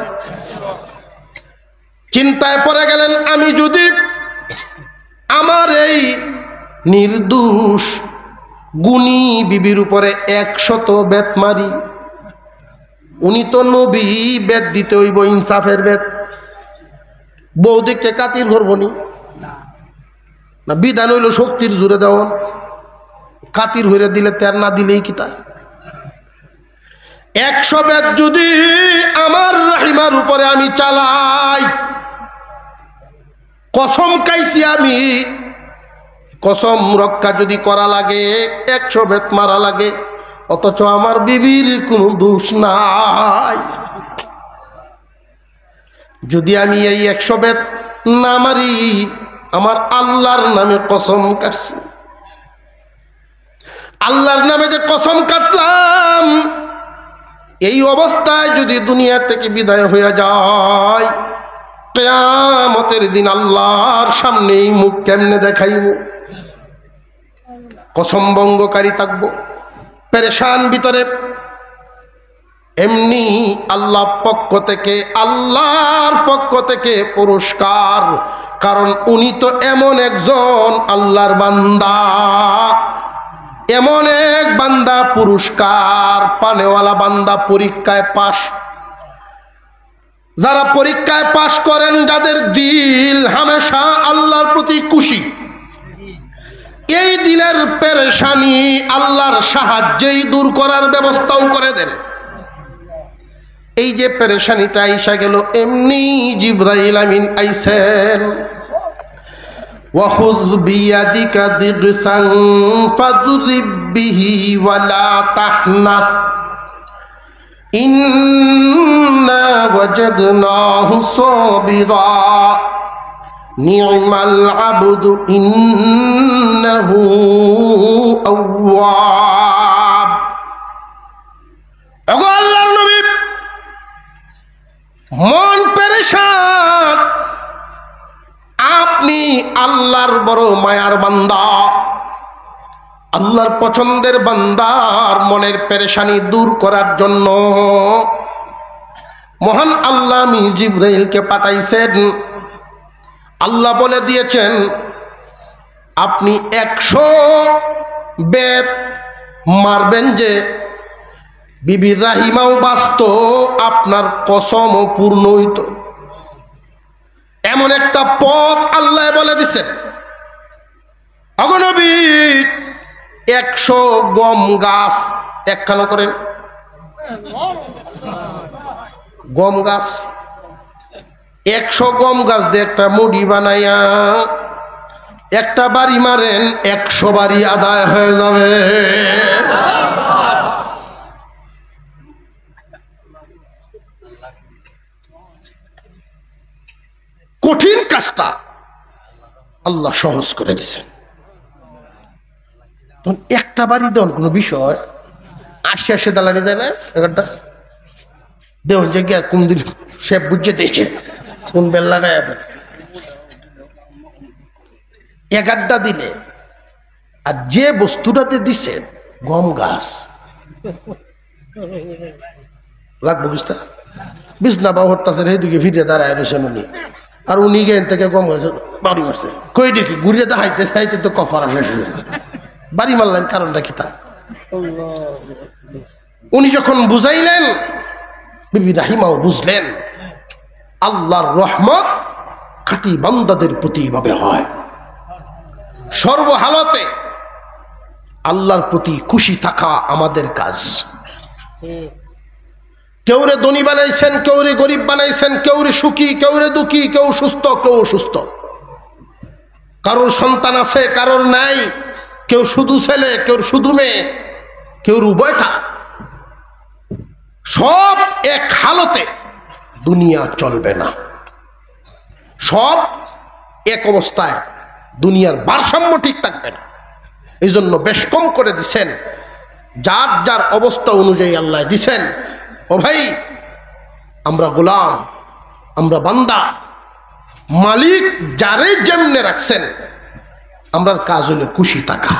চিন্তায় পড়ে গেলেন, আমি যদি আমার এই নির্দোষ গুণী বিবির উপরে 100 বেত মারি, উনি তো নবী, বেত দিতে হইব ইনসাফের বেত, বৌদিকে কাতির করবনি না, বিধান হইল শক্তির জোরে দেওয়ান, কাতির হইরে দিলে তের না দিলেই কিতা। 100 বেত যদি আমার রাহিমার উপরে আমি চালাই, কসম খাইছি আমি, কসম রক্ষা যদি করা লাগে 100 বেত মারা লাগে, অথচ আমার বিবির কোনো দোষ নাই। যদি আমি এই 100 বেত না মারি, আমার আল্লাহর নামে কসম কাটছি, আল্লাহর নামে যে কসম কাটলাম, এই অবস্থায় যদি দুনিয়া থেকে বিদায় হয়ে যায়, কিয়ামতের দিন আল্লাহর সামনেই মুখ কেমনে দেখাইব? কসম ভঙ্গকারী থাকবো, পেরেশান ভিতরে। এমনি আল্লাহর পক্ষ থেকে পুরস্কার, কারণ উনি তো এমন একজন আল্লাহর বান্দা, এমন এক বান্দা, পুরস্কার পানেওয়ালা বান্দা, পরীক্ষায় পাস। যারা পরীক্ষায় পাস করেন, যাদের দিল হামেশা আল্লাহর প্রতি খুশি, এই দিনের পেরেশানি আল্লাহর সাহায্যেই দূর করার ব্যবস্থাও করে দেন। এই যে পেরেশানিটা আইসা গেল, এমনি জিবরাইল আমিন আইছেন, ওয়াখুয বিয়াদিকা দিরসান ফাযরিব বিহি ওয়ালা তাহনাস ইন্না ওয়াজাদনাহু সাবিরা নি'মাল আবদু ইন্নাহু আওয়াব। ওগো আল্লাহর নবী, মন পেরেশান, আপনি আল্লাহর বড় মায়ার বান্দা, আল্লাহর পছন্দের বান্দার মনের পেরেশানি দূর করার জন্য মহান আল্লাহ আমি জিবরাইলকে পাঠাইছেন। আল্লাহ বলে দিয়েছেন, আপনি 100 বেত মারবেন, যে বিবি রাহিমাও বাঁচত, আপনার কসমও পূর্ণ হইত। এমন একটা পথ আল্লাহ বলে দিচ্ছেন। অগনবী 100 গম গাছ একখানা করেন, গম গাছ 100 গম গাছ দিয়ে একটা মুড়ি বানাইয়া একটা বাড়ি মারেন, 100 বাড়ি আদায় হয়ে যাবে। কঠিন কাজটা আল্লাহ সহজ করে দিচ্ছেন। তখন একটা বাড়ি দেওয়ার কোনো বিষয়, আসে দালানি যায় না, একটা দেওয়ান যে গিয়া কোন দিন সে বুঝে দিয়েছে কোন বেল লাগায়, 11টা দিলে, আর যে বস্তুটাতে দিছে গম গাছ লাগবো, বুঝতে বিছনা বা হরতাছে, সেইদিকে ফিরে দাঁড়ায় রয়েছেন উনি, আর উনি গেন থেকে গম গাছ বাড়ি মারছে, কই দেখি ঘুরিয়ে দেখাইতে চাইতে তো কফার শেষ হয়েছে, বাড়ি মারলেন কারণটা কি তা? উনি যখন বুঝাইলেন, বিবি রাহিমাও বুঝলেন, আল্লাহর রহমত খাঁটি বান্দাদের প্রতি এভাবে হয়। সর্বহালতে আল্লাহর প্রতি খুশি থাকা আমাদের কাজ। কেউরে ধনী বানাইছেন, কেউরে গরিব বানাইছেন, কেউরে সুখী, কেউরে দুঃখী, কেউ সুস্থ, কেউ অসুস্থ, কারোর সন্তান আছে, কারোর নাই, কেউ শুধু ছেলে, কেউ শুধু মেয়ে, কেউ উভয়টা। সব এক হালতে দুনিয়া চলবে না, সব এক অবস্থায় দুনিয়ার ভারসাম্য ঠিক থাকবে না। এই জন্য বেশ কম করে দিছেন, যার যার অবস্থা অনুযায়ী আল্লাহ দিছেন। ও ভাই, আমরা গোলাম, আমরা বান্দা, মালিক যারে যেমনে রাখছেন, আমরার কাজ হলো খুশি থাকা।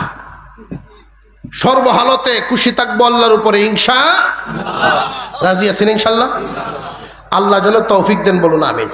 সর্বহালতে খুশি থাকবো আল্লাহর উপরে। ইনশাআল্লাহ রাজি আছেন? ইনশাআল্লাহ। আল্লাহ যেন তৌফিক দেন, বলুন আমিন।